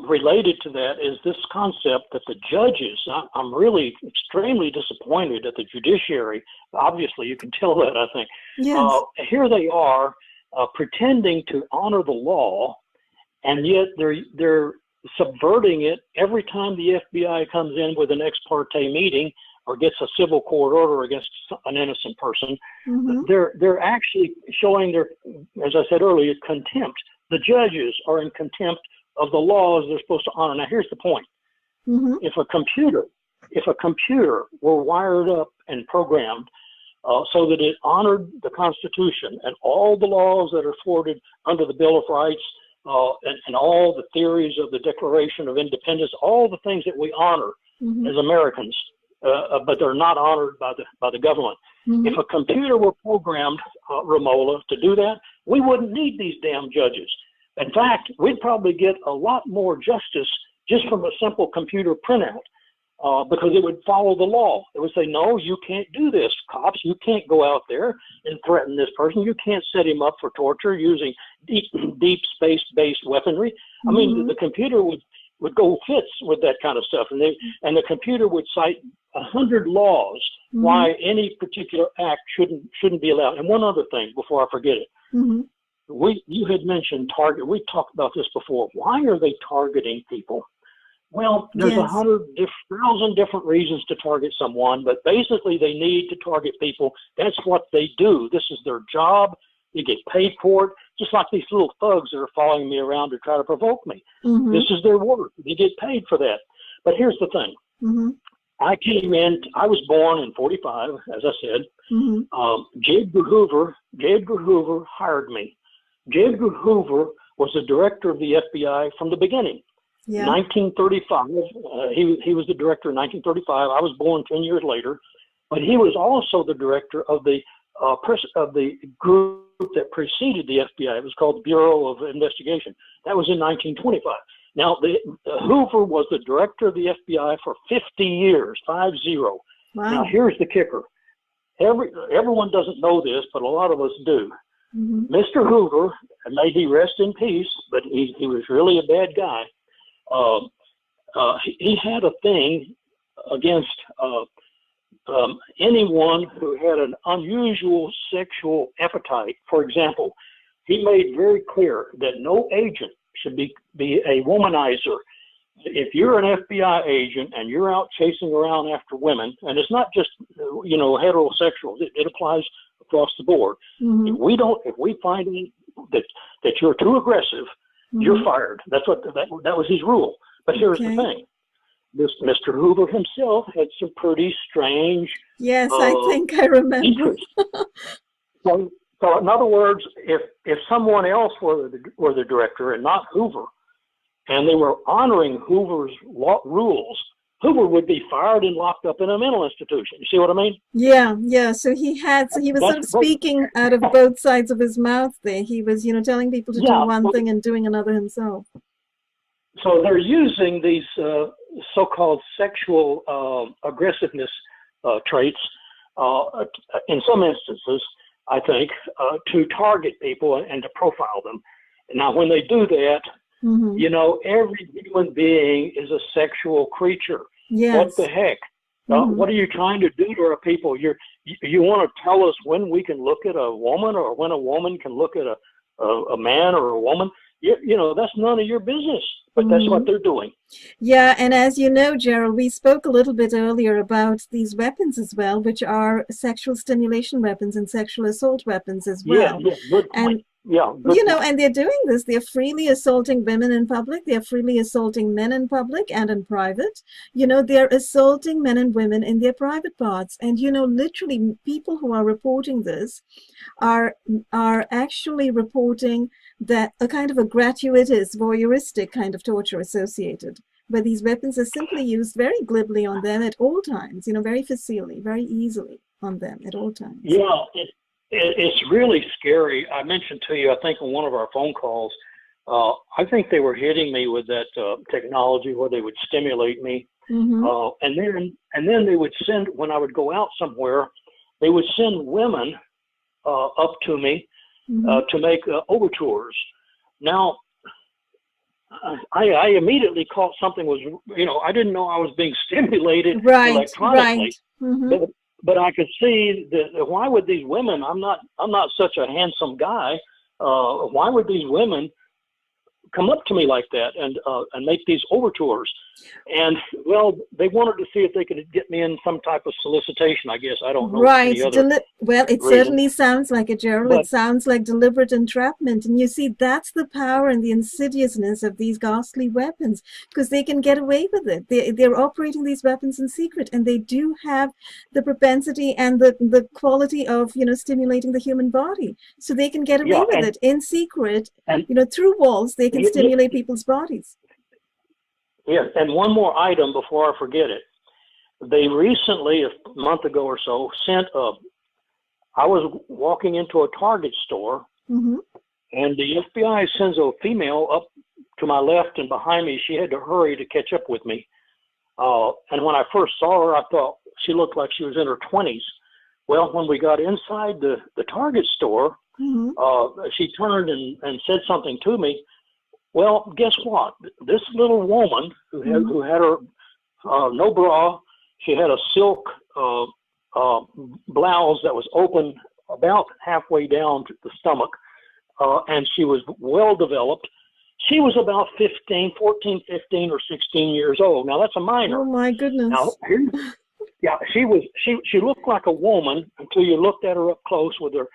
Related to that is this concept that the judges, I'm really extremely disappointed at the judiciary. Obviously, you can tell that, I think. Yes. Here they are pretending to honor the law, and yet they're subverting it every time the FBI comes in with an ex parte meeting or gets a civil court order against an innocent person. They're actually showing their, as I said earlier, contempt. The judges are in contempt of the laws they're supposed to honor. Now, here's the point. If a computer were wired up and programmed so that it honored the Constitution and all the laws that are afforded under the Bill of Rights and all the theories of the Declaration of Independence, all the things that we honor as Americans, but they're not honored by the government. If a computer were programmed, Romola, to do that, we wouldn't need these damn judges. In fact, we'd probably get a lot more justice just from a simple computer printout because it would follow the law. It would say, no, you can't do this, cops. You can't go out there and threaten this person. You can't set him up for torture using deep space-based weaponry. I mean, the computer would go fits with that kind of stuff. And the computer would cite 100 laws why any particular act shouldn't be allowed. And one other thing before I forget it. You had mentioned target. We talked about this before. Why are they targeting people? Well, there's 100,000 different reasons to target someone, but basically they need to target people. That's what they do. This is their job. They get paid for it, just like these little thugs that are following me around to try to provoke me. This is their work. They get paid for that. But here's the thing. I came in, I was born in 45, as I said. J. Edgar Hoover hired me. J. Edgar Hoover was the director of the FBI from the beginning. Yeah. 1935, he was the director in 1935. I was born 10 years later, but he was also the director of the group that preceded the FBI. It was called the Bureau of Investigation. That was in 1925. Now, Hoover was the director of the FBI for 50 years, 50. Wow. Now, here's the kicker. Everyone doesn't know this, but a lot of us do. Mr. Hoover, and may he rest in peace, but he was really a bad guy. He had a thing against anyone who had an unusual sexual appetite. For example, he made very clear that no agent should be a womanizer. If you're an FBI agent and you're out chasing around after women, and it's not just heterosexuals, it applies across the board. If we find that you're too aggressive, you're fired. That was his rule. But here's the thing. Mr. Hoover himself had some pretty strange. Yes, I think I remember. So in other words, if someone else were the director and not Hoover, and they were honoring Hoover's rules, Hoover would be fired and locked up in a mental institution. You see what I mean? Yeah. So he was sort of speaking out of both sides of his mouth there. He was, telling people to do one thing and doing another himself. So they're using these so-called sexual aggressiveness traits in some instances, I think, to target people and to profile them. Now, when they do that, every human being is a sexual creature. Yes. What the heck? What are you trying to do to our people? You want to tell us when we can look at a woman, or when a woman can look at a man or a woman? That's none of your business. But that's what they're doing. Yeah, and as you know, Geral, we spoke a little bit earlier about these weapons as well, which are sexual stimulation weapons and sexual assault weapons as well. Yeah, good point. And they're doing this. They're freely assaulting women in public. They're freely assaulting men in public and in private. They're assaulting men and women in their private parts. And, literally people who are reporting this are actually reporting that a kind of a gratuitous, voyeuristic kind of torture associated, where these weapons are simply used very glibly on them at all times, very facilely, very easily on them at all times. Yeah, it's really scary. I mentioned to you, I think on one of our phone calls, I think they were hitting me with that technology where they would stimulate me. And then they would send, when I would go out somewhere, they would send women up to me to make overtures. Now, I immediately caught something was, I didn't know I was being stimulated electronically. Right. But I could see that why would these women? I'm not such a handsome guy. Why would these women come up to me like that and make these overtures? And well, they wanted to see if they could get me in some type of solicitation, I guess. I don't know. Right. Well, it certainly sounds like it, Geral. It sounds like deliberate entrapment. And you see, that's the power and the insidiousness of these ghastly weapons, because they can get away with it. They're operating these weapons in secret, and they do have the propensity and the quality of, stimulating the human body. So they can get away with it in secret, through walls. They can stimulate people's bodies. Yes, and one more item before I forget it. They recently, a month ago or so, I was walking into a Target store, and the FBI sends a female up to my left and behind me. She had to hurry to catch up with me. And when I first saw her, I thought she looked like she was in her 20s. Well, when we got inside the Target store, she turned and said something to me. Well, guess what? This little woman who had her no bra, she had a silk blouse that was open about halfway down to the stomach, and she was well developed. She was about 15 or 16 years old. Now that's a minor. Oh my goodness. Now, she looked like a woman until you looked at her up close with her.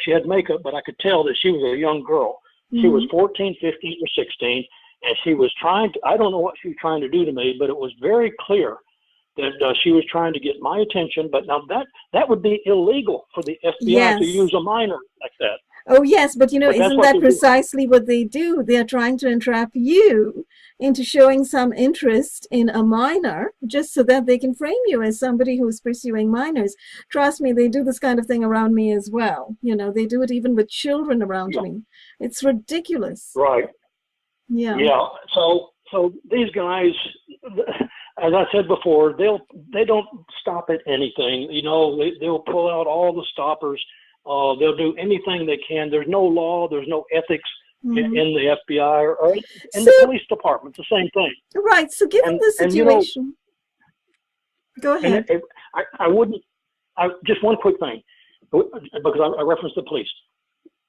She had makeup, but I could tell that she was a young girl. She was 14, 15, or 16, and she was I don't know what she was trying to do to me, but it was very clear that she was trying to get my attention. But now that would be illegal for the FBI to Yes. use a minor like that. Oh, yes, but But that's isn't what that they do. precisely what they do? They are trying to entrap you into showing some interest in a minor just so that they can frame you as somebody who's pursuing minors. Trust me, they do this kind of thing around me as well. They do it even with children around Yeah. me. It's ridiculous. Right. Yeah. Yeah. So these guys, as I said before, they don't stop at anything. They'll pull out all the stoppers. They'll do anything they can. There's no law. There's no ethics in the FBI or in So, the police department. The same thing. right. So, given the And situation, go and ahead. I wouldn't. Just one quick thing, because I referenced the police.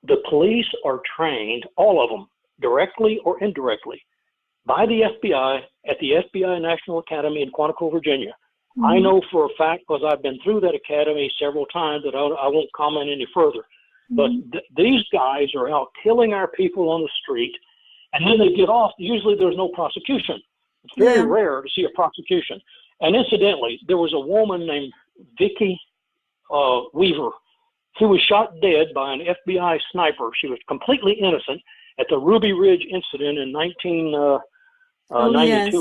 The police are trained, all of them, directly or indirectly, by the FBI at the FBI National Academy in Quantico, Virginia. I know for a fact, because I've been through that academy several times, that I won't comment any further. But these guys are out killing our people on the street, and then they get off. Usually there's no prosecution. It's very rare to see a prosecution. And incidentally, there was a woman named Vicki Weaver. She was shot dead by an FBI sniper. She was completely innocent at the Ruby Ridge incident in 1992, I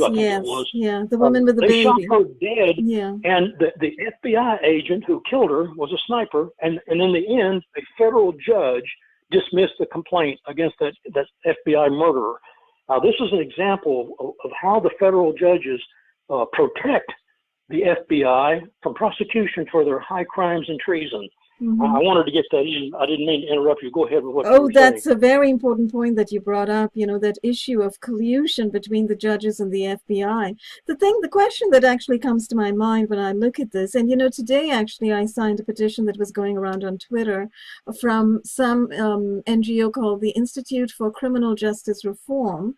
think it was. Yeah, the woman with the They baby. shot her dead, Yeah. and the FBI agent who killed her was a sniper. And in the end, a federal judge dismissed the complaint against that FBI murderer. This is an example of how the federal judges protect the FBI from prosecution for their high crimes and treason. I wanted to get that in. I didn't mean to interrupt you. Go ahead with what you were saying. That's a very important point that you brought up, that issue of collusion between the judges and the FBI. The question that actually comes to my mind when I look at this, and today actually I signed a petition that was going around on Twitter from some NGO called the Institute for Criminal Justice Reform,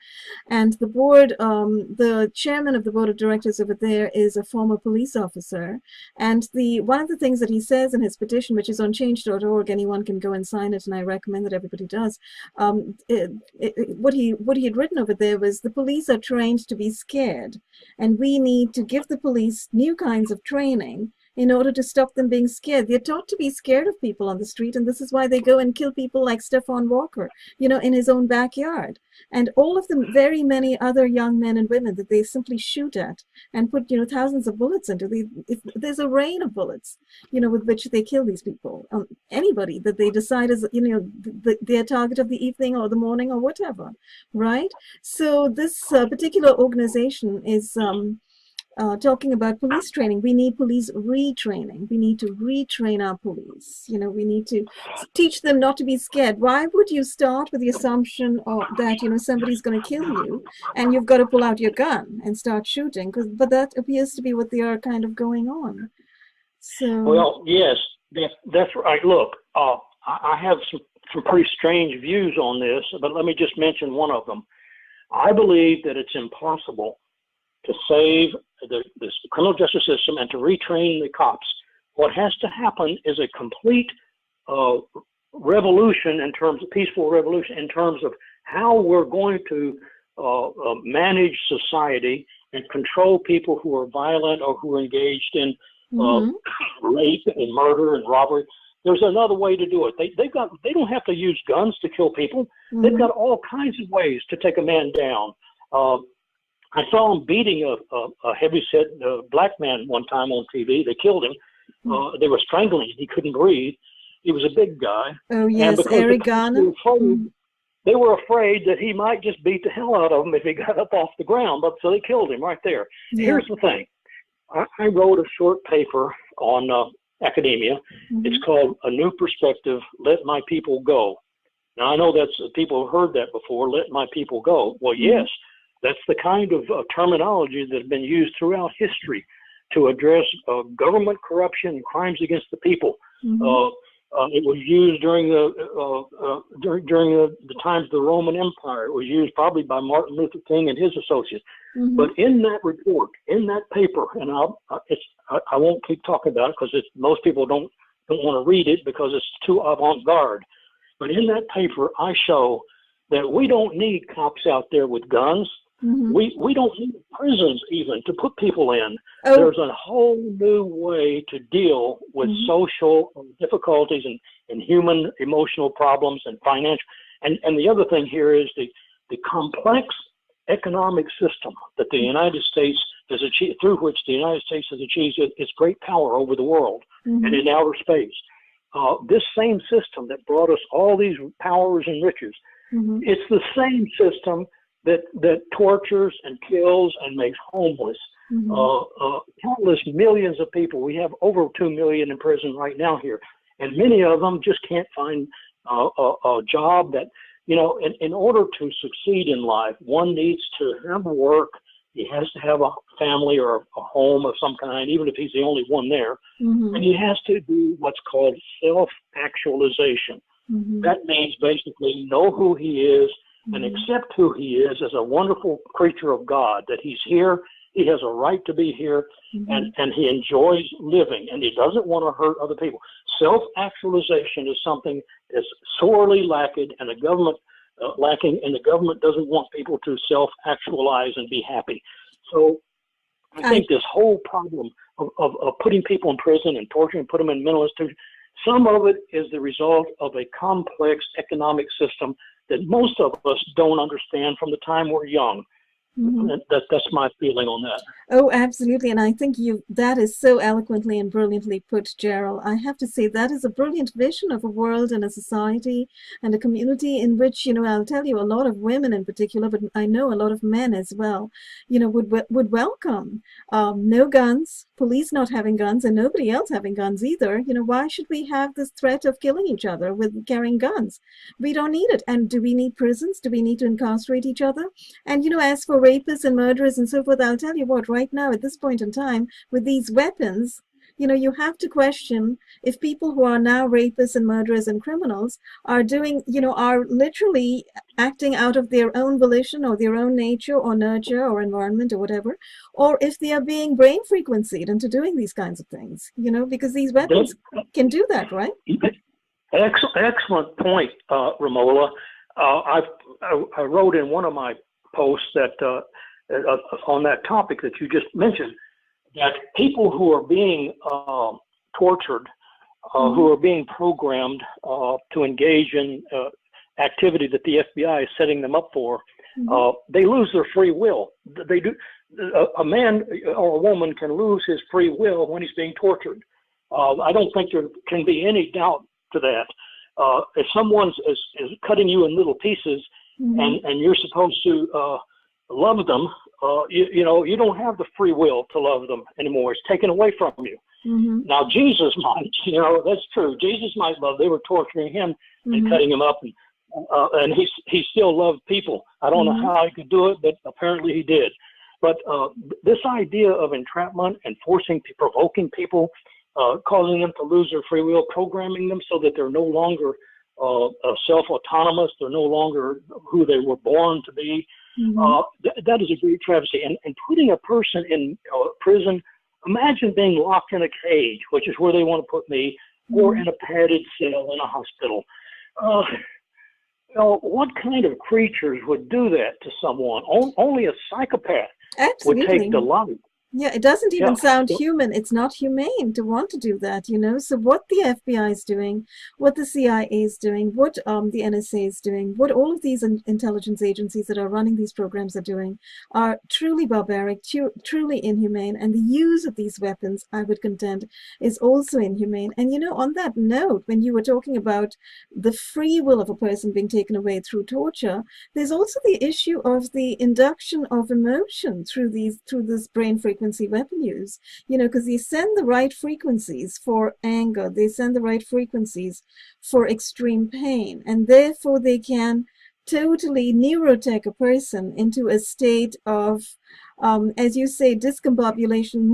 and the board, the chairman of the board of directors over there is a former police officer, and one of the things that he says in his petition, which is on change.org, anyone can go and sign it, and I recommend that everybody does. What he had written over there was, the police are trained to be scared, and we need to give the police new kinds of training in order to stop them being scared. They're taught to be scared of people on the street, and this is why they go and kill people like Stephon Walker, in his own backyard. And all of the very many other young men and women that they simply shoot at and put, thousands of bullets into. There's a rain of bullets, with which they kill these people. Anybody that they decide is, their target of the evening or the morning or whatever, right? So this particular organization is talking about police training. We need police retraining. We need to retrain our police. We need to teach them not to be scared. Why would you start with the assumption that somebody's going to kill you and you've got to pull out your gun and start shooting? But that appears to be what they are kind of going on. So. Well, yes, that's right. Look, I have some pretty strange views on this, but let me just mention one of them. I believe that it's impossible to save this criminal justice system and to retrain the cops. What has to happen is a complete revolution, in terms of peaceful revolution, in terms of how we're going to manage society and control people who are violent or who are engaged in rape and murder and robbery. There's another way to do it. They don't have to use guns to kill people. They've got all kinds of ways to take a man down. I saw him beating a heavy-set black man one time on TV. They killed him. They were strangling him. He couldn't breathe. He was a big guy. Oh, yes, Eric Garner. They were afraid that he might just beat the hell out of him if he got up off the ground. But so they killed him right there. Yeah. Here's the thing. I wrote a short paper on academia. It's called A New Perspective, Let My People Go. Now, I know people have heard that before, let my people go. Well, yes. That's the kind of terminology that has been used throughout history to address government corruption and crimes against the people. It was used during the times of the Roman Empire. It was used probably by Martin Luther King and his associates. But in that report, in that paper, and I won't keep talking about it because most people don't want to read it because it's too avant-garde. But in that paper, I show that we don't need cops out there with guns. Mm-hmm. We don't need prisons even to put people in. Oh. There's a whole new way to deal with Mm-hmm. social difficulties and human emotional problems and financial. And the other thing here is the complex economic system that the United States has achieved, through which the United States has achieved its great power over the world Mm-hmm. and in outer space. This same system that brought us all these powers and riches, Mm-hmm. it's the same system that tortures and kills and makes homeless countless millions of people. We have over 2 million in prison right now here, and many of them just can't find a job that, you know, in order to succeed in life, one needs to have work. He has to have a family or a home of some kind, even if he's the only one there. Mm-hmm. And he has to do what's called self-actualization. Mm-hmm. That means basically know who he is and accept who he is as a wonderful creature of God, that he's here, he has a right to be here, and he enjoys living, and he doesn't want to hurt other people. Self-actualization is something that's sorely lacking, and the government doesn't want people to self-actualize and be happy. So I think this whole problem of putting people in prison and torturing, put them in mental institutions, some of it is the result of a complex economic system that most of us don't understand from the time we're young. Mm-hmm. That's my feeling on that. Oh, absolutely. And I think that is so eloquently and brilliantly put, Geral. I have to say that is a brilliant vision of a world and a society and a community in which, you know, I'll tell you, a lot of women in particular, but I know a lot of men as well, you know, would welcome no guns, police not having guns, and nobody else having guns either. You know, why should we have this threat of killing each other with carrying guns? We don't need it. And do we need prisons? Do we need to incarcerate each other? And, you know, as for rapists and murderers and so forth, I'll tell you what, right now at this point in time, with these weapons, you know, you have to question if people who are now rapists and murderers and criminals are doing, you know, are literally acting out of their own volition or their own nature or nurture or environment or whatever, or if they are being brain frequencied into doing these kinds of things, you know, because these weapons can do that, right? Excellent point, Romola. I wrote in one of my posts that on that topic that you just mentioned, that people who are being tortured, who are being programmed to engage in activity that the FBI is setting them up for, they lose their free will. They do. A man or a woman can lose his free will when he's being tortured. I don't think there can be any doubt to that. If someone is cutting you in little pieces, and you're supposed to love them, you know, you don't have the free will to love them anymore. It's taken away from you. Now, Jesus might, you know, that's true. Jesus might love. They were torturing him and cutting him up, and he still loved people. I don't know how he could do it, but apparently he did. But this idea of entrapment and provoking people, causing them to lose their free will, programming them so that they're no longer self-autonomous, they're no longer who they were born to be. That is a great travesty. And putting a person in prison, imagine being locked in a cage, which is where they want to put me, or in a padded cell in a hospital. You know, what kind of creatures would do that to someone? Only a psychopath would take delight. Yeah, it doesn't even sound human. It's not humane to want to do that, you know. So what the FBI is doing, what the CIA is doing, what the NSA is doing, what all of these intelligence agencies that are running these programs are doing are truly barbaric, truly inhumane. And the use of these weapons, I would contend, is also inhumane. And, you know, on that note, when you were talking about the free will of a person being taken away through torture, there's also the issue of the induction of emotion through this brain frequency weapon use, you know, because they send the right frequencies for anger, they send the right frequencies for extreme pain, and therefore they can totally neurotech a person into a state of, as you say, discombobulation,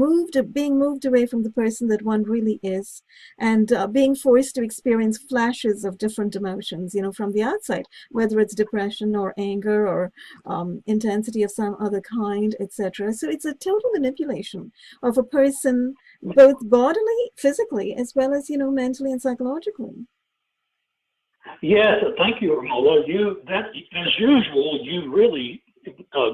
being moved away from the person that one really is, and being forced to experience flashes of different emotions, you know, from the outside, whether it's depression or anger or intensity of some other kind, etc. So it's a total manipulation of a person, both bodily, physically, as well as, you know, mentally and psychologically. Yes, thank you, Romola. As usual, you really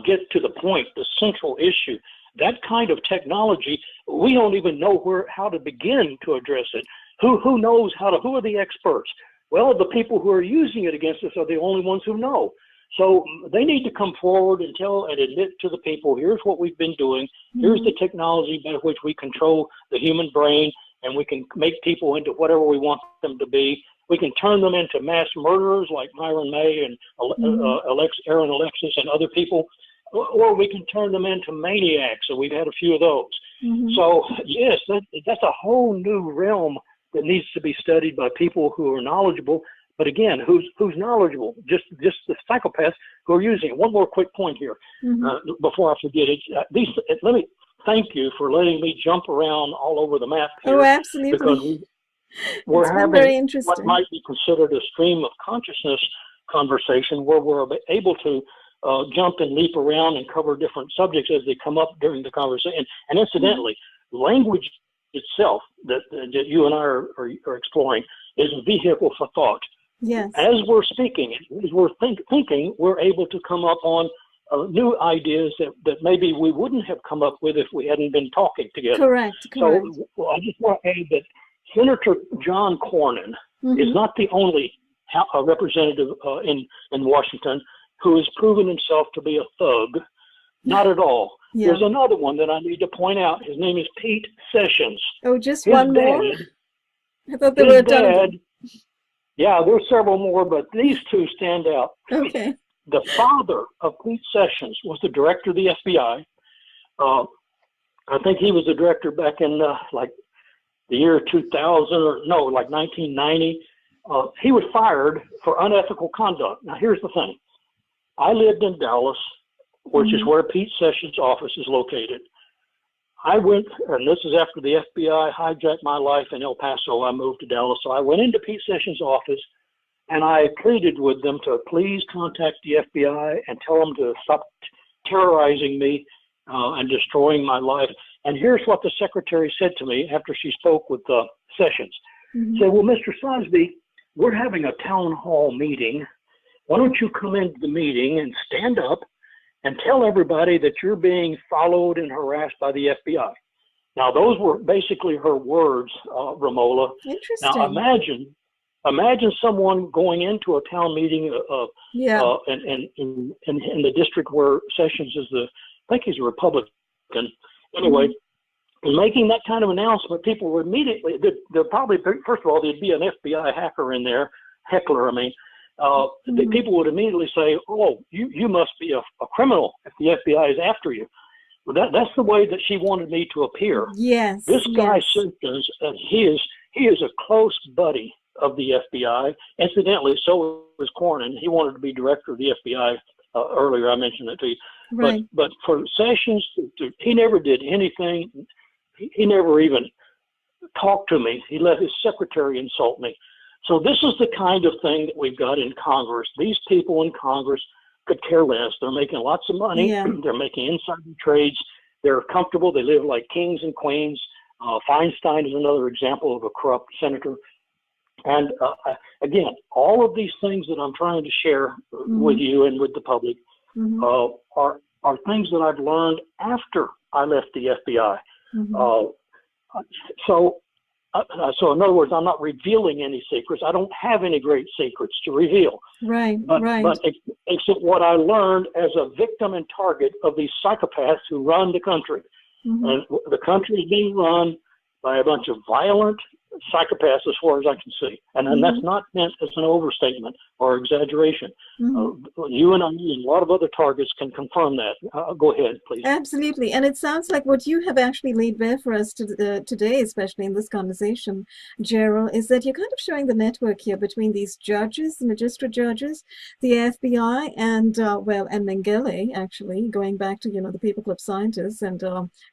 get to the point, the central issue. That kind of technology, we don't even know how to begin to address it. Who knows who are the experts? Well, the people who are using it against us are the only ones who know. So they need to come forward and tell and admit to the people, here's what we've been doing. Here's the technology by which we control the human brain, and we can make people into whatever we want them to be. We can turn them into mass murderers like Myron May and Aaron Alexis and other people, or we can turn them into maniacs, and we've had a few of those. So, yes, that's a whole new realm that needs to be studied by people who are knowledgeable. But again, who's knowledgeable? Just the psychopaths who are using it. One more quick point here before I forget it. Let me thank you for letting me jump around all over the map here. Oh, absolutely. Because we're having very interesting. What might be considered a stream of consciousness conversation where we're able to jump and leap around and cover different subjects as they come up during the conversation. And incidentally, language itself that you and I are exploring is a vehicle for thought. Yes. As we're speaking, as we're thinking, we're able to come up on new ideas that maybe we wouldn't have come up with if we hadn't been talking together. Correct. So I just want to add that Senator John Cornyn is not the only representative in Washington who has proven himself to be a thug. Not at all. Yeah. There's another one that I need to point out. His name is Pete Sessions. Oh, just one more? I thought there were done. Yeah, there's several more, but these two stand out. Okay. The father of Pete Sessions was the director of the FBI. I think he was the director back in like the year 2000 or no, like 1990. He was fired for unethical conduct. Now, here's the thing. I lived in Dallas, which is where Pete Sessions' office is located. I went, and this is after the FBI hijacked my life in El Paso. I moved to Dallas. So I went into Pete Sessions' office, and I pleaded with them to please contact the FBI and tell them to stop terrorizing me and destroying my life. And here's what the secretary said to me after she spoke with Sessions. She said, well, Mr. Sosbee, we're having a town hall meeting. Why don't you come into the meeting and stand up and tell everybody that you're being followed and harassed by the FBI. Now, those were basically her words, Romola. Interesting. Now, imagine someone going into a town meeting in the district where Sessions is I think he's a Republican. Anyway, and making that kind of announcement, people were immediately, they'll probably, first of all, there'd be an FBI heckler, I mean. The people would immediately say, oh, you must be a criminal if the FBI is after you. Well, that's the way that she wanted me to appear. Yes. This guy Simpkins, he is a close buddy of the FBI. Incidentally, so was Cornyn. He wanted to be director of the FBI earlier. I mentioned that to you. Right. But for Sessions, he never did anything. He never even talked to me. He let his secretary insult me. So this is the kind of thing that we've got in Congress. These people in Congress could care less. They're making lots of money. Yeah. They're making insider trades. They're comfortable. They live like kings and queens. Feinstein is another example of a corrupt senator. And again, all of these things that I'm trying to share with you and with the public are things that I've learned after I left the FBI. So in other words, I'm not revealing any secrets. I don't have any great secrets to reveal. Right. But except what I learned as a victim and target of these psychopaths who run the country. And the country is being run by a bunch of violent psychopaths as far as I can see. And that's not meant as an overstatement or exaggeration. You and I and a lot of other targets can confirm that. Go ahead, please. Absolutely. And it sounds like what you have actually laid bare for us today, especially in this conversation, Geral, is that you're kind of showing the network here between these judges, the magistrate judges, the FBI, and Mengele, actually, going back to, the paperclip scientists and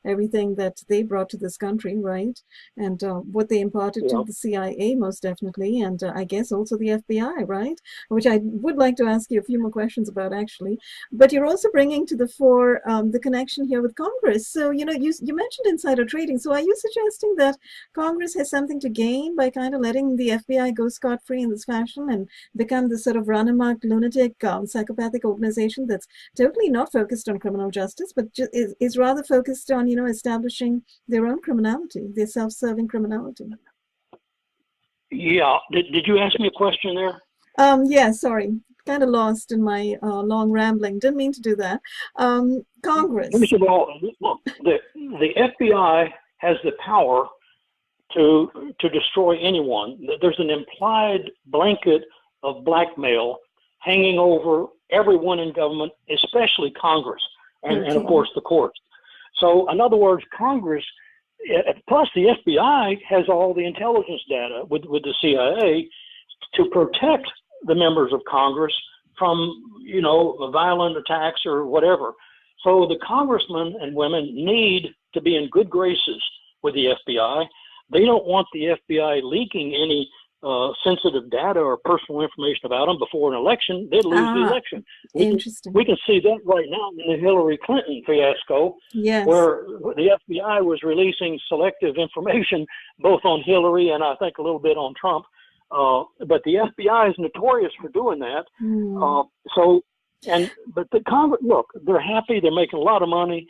everything that they brought to this country, right? And what they imparted started to Yeah. the CIA, most definitely, and I guess also the FBI, right? Which I would like to ask you a few more questions about, actually. But you're also bringing to the fore the connection here with Congress. So, you mentioned insider trading. So are you suggesting that Congress has something to gain by kind of letting the FBI go scot-free in this fashion and become this sort of run-amok, lunatic, psychopathic organization that's totally not focused on criminal justice, but is rather focused on, establishing their own criminality, their self-serving criminality? Yeah. Did you ask me a question there? Yeah, sorry. Kind of lost in my long rambling. Didn't mean to do that. First Congress. of all, look, the FBI has the power to destroy anyone. There's an implied blanket of blackmail hanging over everyone in government, especially Congress, and of Okay. course the courts. So, in other words, Congress, plus the FBI has all the intelligence data with the CIA to protect the members of Congress from, violent attacks or whatever. So the congressmen and women need to be in good graces with the FBI. They don't want the FBI leaking any sensitive data or personal information about them before an election. They'd lose the Ah, election. We interesting. can see that right now in the Hillary Clinton fiasco, Yes. where the FBI was releasing selective information both on Hillary and I think a little bit on Trump. But the FBI is notorious for doing that. Hmm. Uh, so, but the Congress, look, they're happy. They're making a lot of money.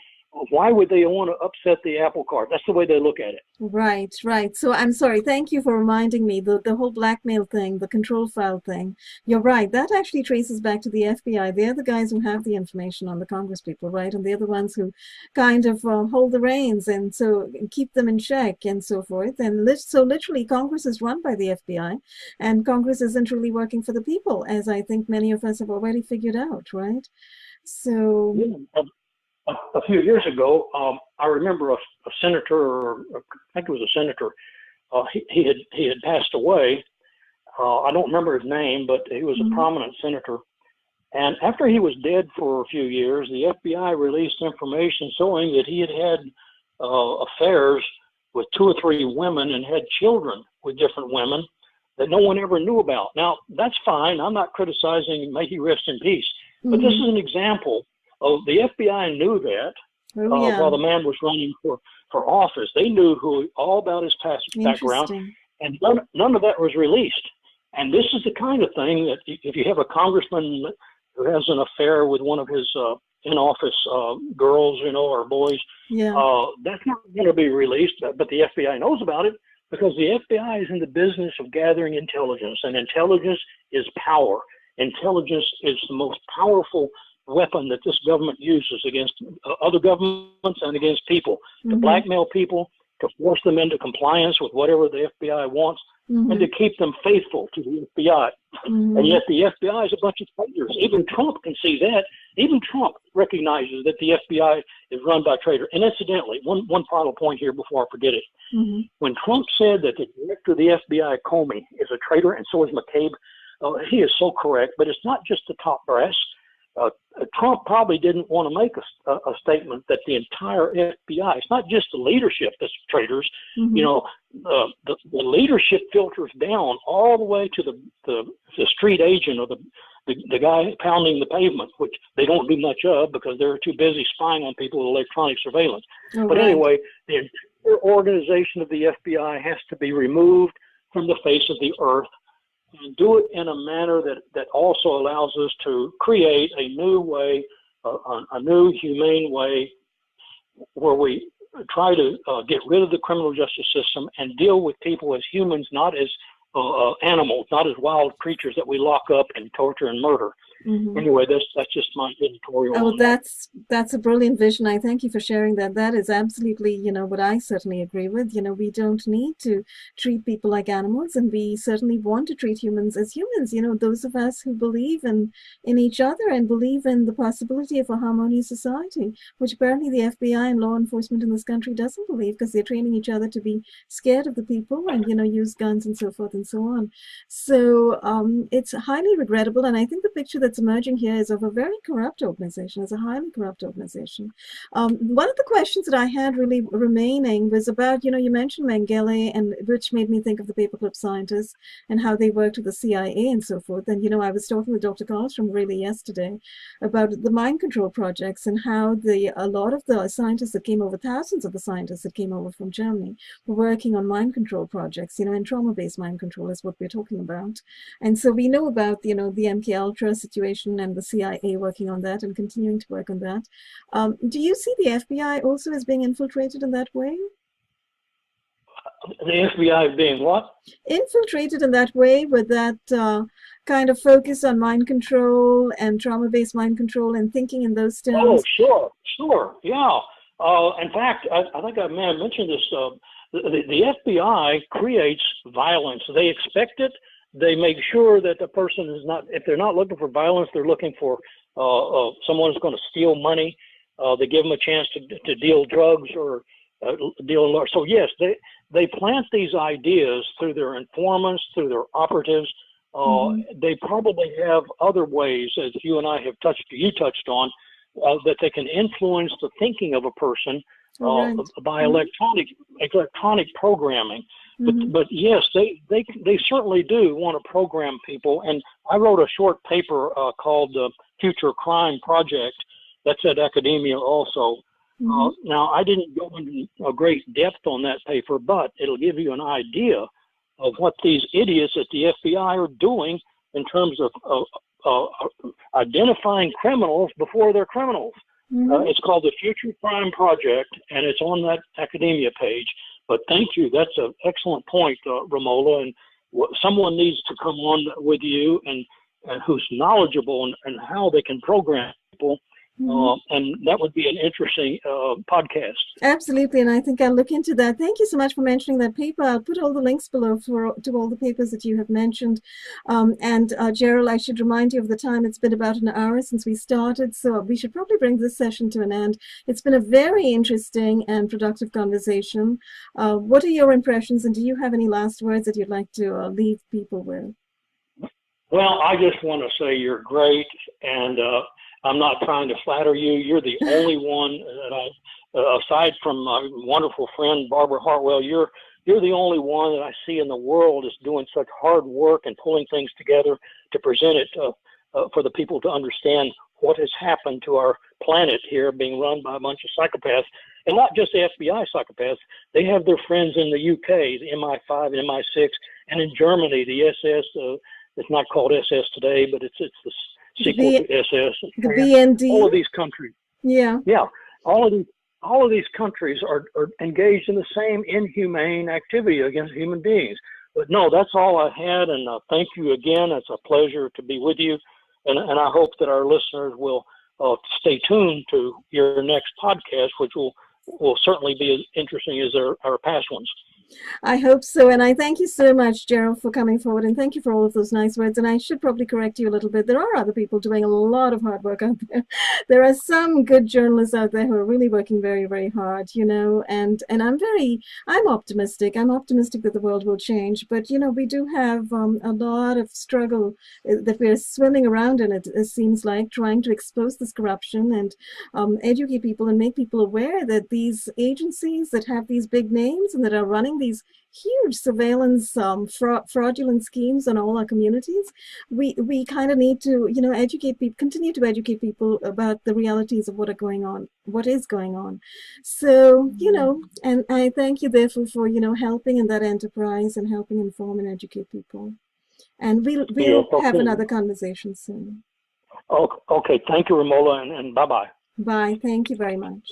Why would they want to upset the apple cart? That's the way they look at it. Right, right. So I'm sorry. Thank you for reminding me the whole blackmail thing, the control file thing. You're right. That actually traces back to the FBI. They're the guys who have the information on the Congress people, right? And they're the ones who kind of hold the reins and so keep them in check and so forth. And so literally, Congress is run by the FBI, and Congress isn't really working for the people, as I think many of us have already figured out, right? So, Yeah. A few years ago, I remember a senator, or I think it was a senator. He had passed away. I don't remember his name, but he was a mhm, prominent senator. And after he was dead for a few years, the FBI released information showing that he had had affairs with two or three women and had children with different women that no one ever knew about. Now, that's fine. I'm not criticizing, may he rest in peace. But this is mhm. an example of the FBI knew that Oh, yeah. while the man was running for office. They knew all about his past background, Interesting. and none of that was released. And this is the kind of thing that if you have a congressman who has an affair with one of his in-office girls, or boys, Yeah. that's not going to be released. But the FBI knows about it because the FBI is in the business of gathering intelligence, and intelligence is power. Intelligence is the most powerful weapon that this government uses against other governments and against people, to Mm-hmm. blackmail people, to force them into compliance with whatever the FBI wants, and Mm-hmm. to keep them faithful to the FBI. And Mm-hmm. yet the FBI is a bunch of traitors. Even Trump can see that. Even Trump recognizes that the FBI is run by traitors. And incidentally, one final point here before I forget it. Mm-hmm. When Trump said that the director of the FBI, Comey, is a traitor, and so is McCabe, he is so correct. But it's not just the top brass. Uh, Trump probably didn't want to make a statement that the entire FBI, it's not just the leadership that's traitors. You Mm-hmm. know, the leadership filters down all the way to the street agent or the guy pounding the pavement, which they don't do much of because they're too busy spying on people with electronic surveillance. Oh, But right. anyway, the entire organization of the FBI has to be removed from the face of the earth, and do it in a manner that also allows us to create a new way, a new humane way, where we try to get rid of the criminal justice system and deal with people as humans, not as animals, not as wild creatures that we lock up and torture and murder. Mm-hmm. Anyway, that's just my editorial Oh, on that. that's a brilliant vision. I thank you for sharing that. That is absolutely, what I certainly agree with. We don't need to treat people like animals, and we certainly want to treat humans as humans. Those of us who believe in each other and believe in the possibility of a harmonious society, which apparently the FBI and law enforcement in this country doesn't believe because they're training each other to be scared of the people and, use guns and so forth and so on. So it's highly regrettable, and I think the picture that that's emerging here is of a very corrupt organization, as a highly corrupt organization. One of the questions that I had really remaining was about, you mentioned Mengele, and which made me think of the paperclip scientists and how they worked with the CIA and so forth. And, I was talking with Dr. Carlstrom really yesterday about the mind control projects and how a lot of the scientists that came over, thousands of the scientists that came over from Germany, were working on mind control projects, and trauma-based mind control is what we're talking about. And so we know about, the MK Ultra situation and the CIA working on that and continuing to work on that. Do you see the FBI also as being infiltrated in that way? The FBI being what? Infiltrated in that way, with that kind of focus on mind control and trauma-based mind control and thinking in those terms. Oh, sure, yeah. In fact, I think I may have mentioned this. The FBI creates violence. They expect it. They make sure that the person is not, if they're not looking for violence, they're looking for someone who's going to steal money. They give them a chance to deal drugs or deal. So yes, they plant these ideas through their informants, through their operatives. They probably have other ways, as you and I have you touched on, that they can influence the thinking of a person by electronic programming. But yes, they certainly do want to program people. And I wrote a short paper called the Future Crime Project. That's at academia also. Now, I didn't go into a great depth on that paper, but it'll give you an idea of what these idiots at the FBI are doing in terms of identifying criminals before they're criminals. It's called the Future Crime Project, and it's on that academia page. But thank you. That's an excellent point, Romola. And someone needs to come on with you and who's knowledgeable and how they can program people. And that would be an interesting podcast. Absolutely, and I think I'll look into that. Thank you so much for mentioning that paper. I'll put all the links below to all the papers that you have mentioned. And Geral, I should remind you of the time. It's been about an hour since we started, so we should probably bring this session to an end. It's been a very interesting and productive conversation. What are your impressions, and do you have any last words that you'd like to leave people with? Well, I just want to say you're great, and I'm not trying to flatter you. You're the only one that aside from my wonderful friend Barbara Hartwell, you're the only one that I see in the world is doing such hard work and pulling things together to present it for the people to understand what has happened to our planet here, being run by a bunch of psychopaths, and not just the FBI psychopaths. They have their friends in the UK, the MI5 and MI6, and in Germany, the SS. It's not called SS today, but it's the sequel to SS. The BND. All of these countries. Yeah. All of these countries are engaged in the same inhumane activity against human beings. But no, that's all I had, and thank you again. It's a pleasure to be with you, and I hope that our listeners will stay tuned to your next podcast, which will certainly be as interesting as our past ones. I hope so, and I thank you so much, Geral, for coming forward, and thank you for all of those nice words. And I should probably correct you a little bit. There are other people doing a lot of hard work out there. There are some good journalists out there who are really working very, very hard, and I'm optimistic. I'm optimistic that the world will change, but we do have a lot of struggle that we're swimming around in, it seems like, trying to expose this corruption and educate people and make people aware that these agencies that have these big names and that are running these huge surveillance fraudulent schemes on all our communities, we kind of need to continue to educate people about the realities of what is going on. So and I thank you therefore for helping in that enterprise and helping inform and educate people, and we'll have another conversation soon. Okay, thank you, Romola, and bye-bye. Bye. Thank you very much.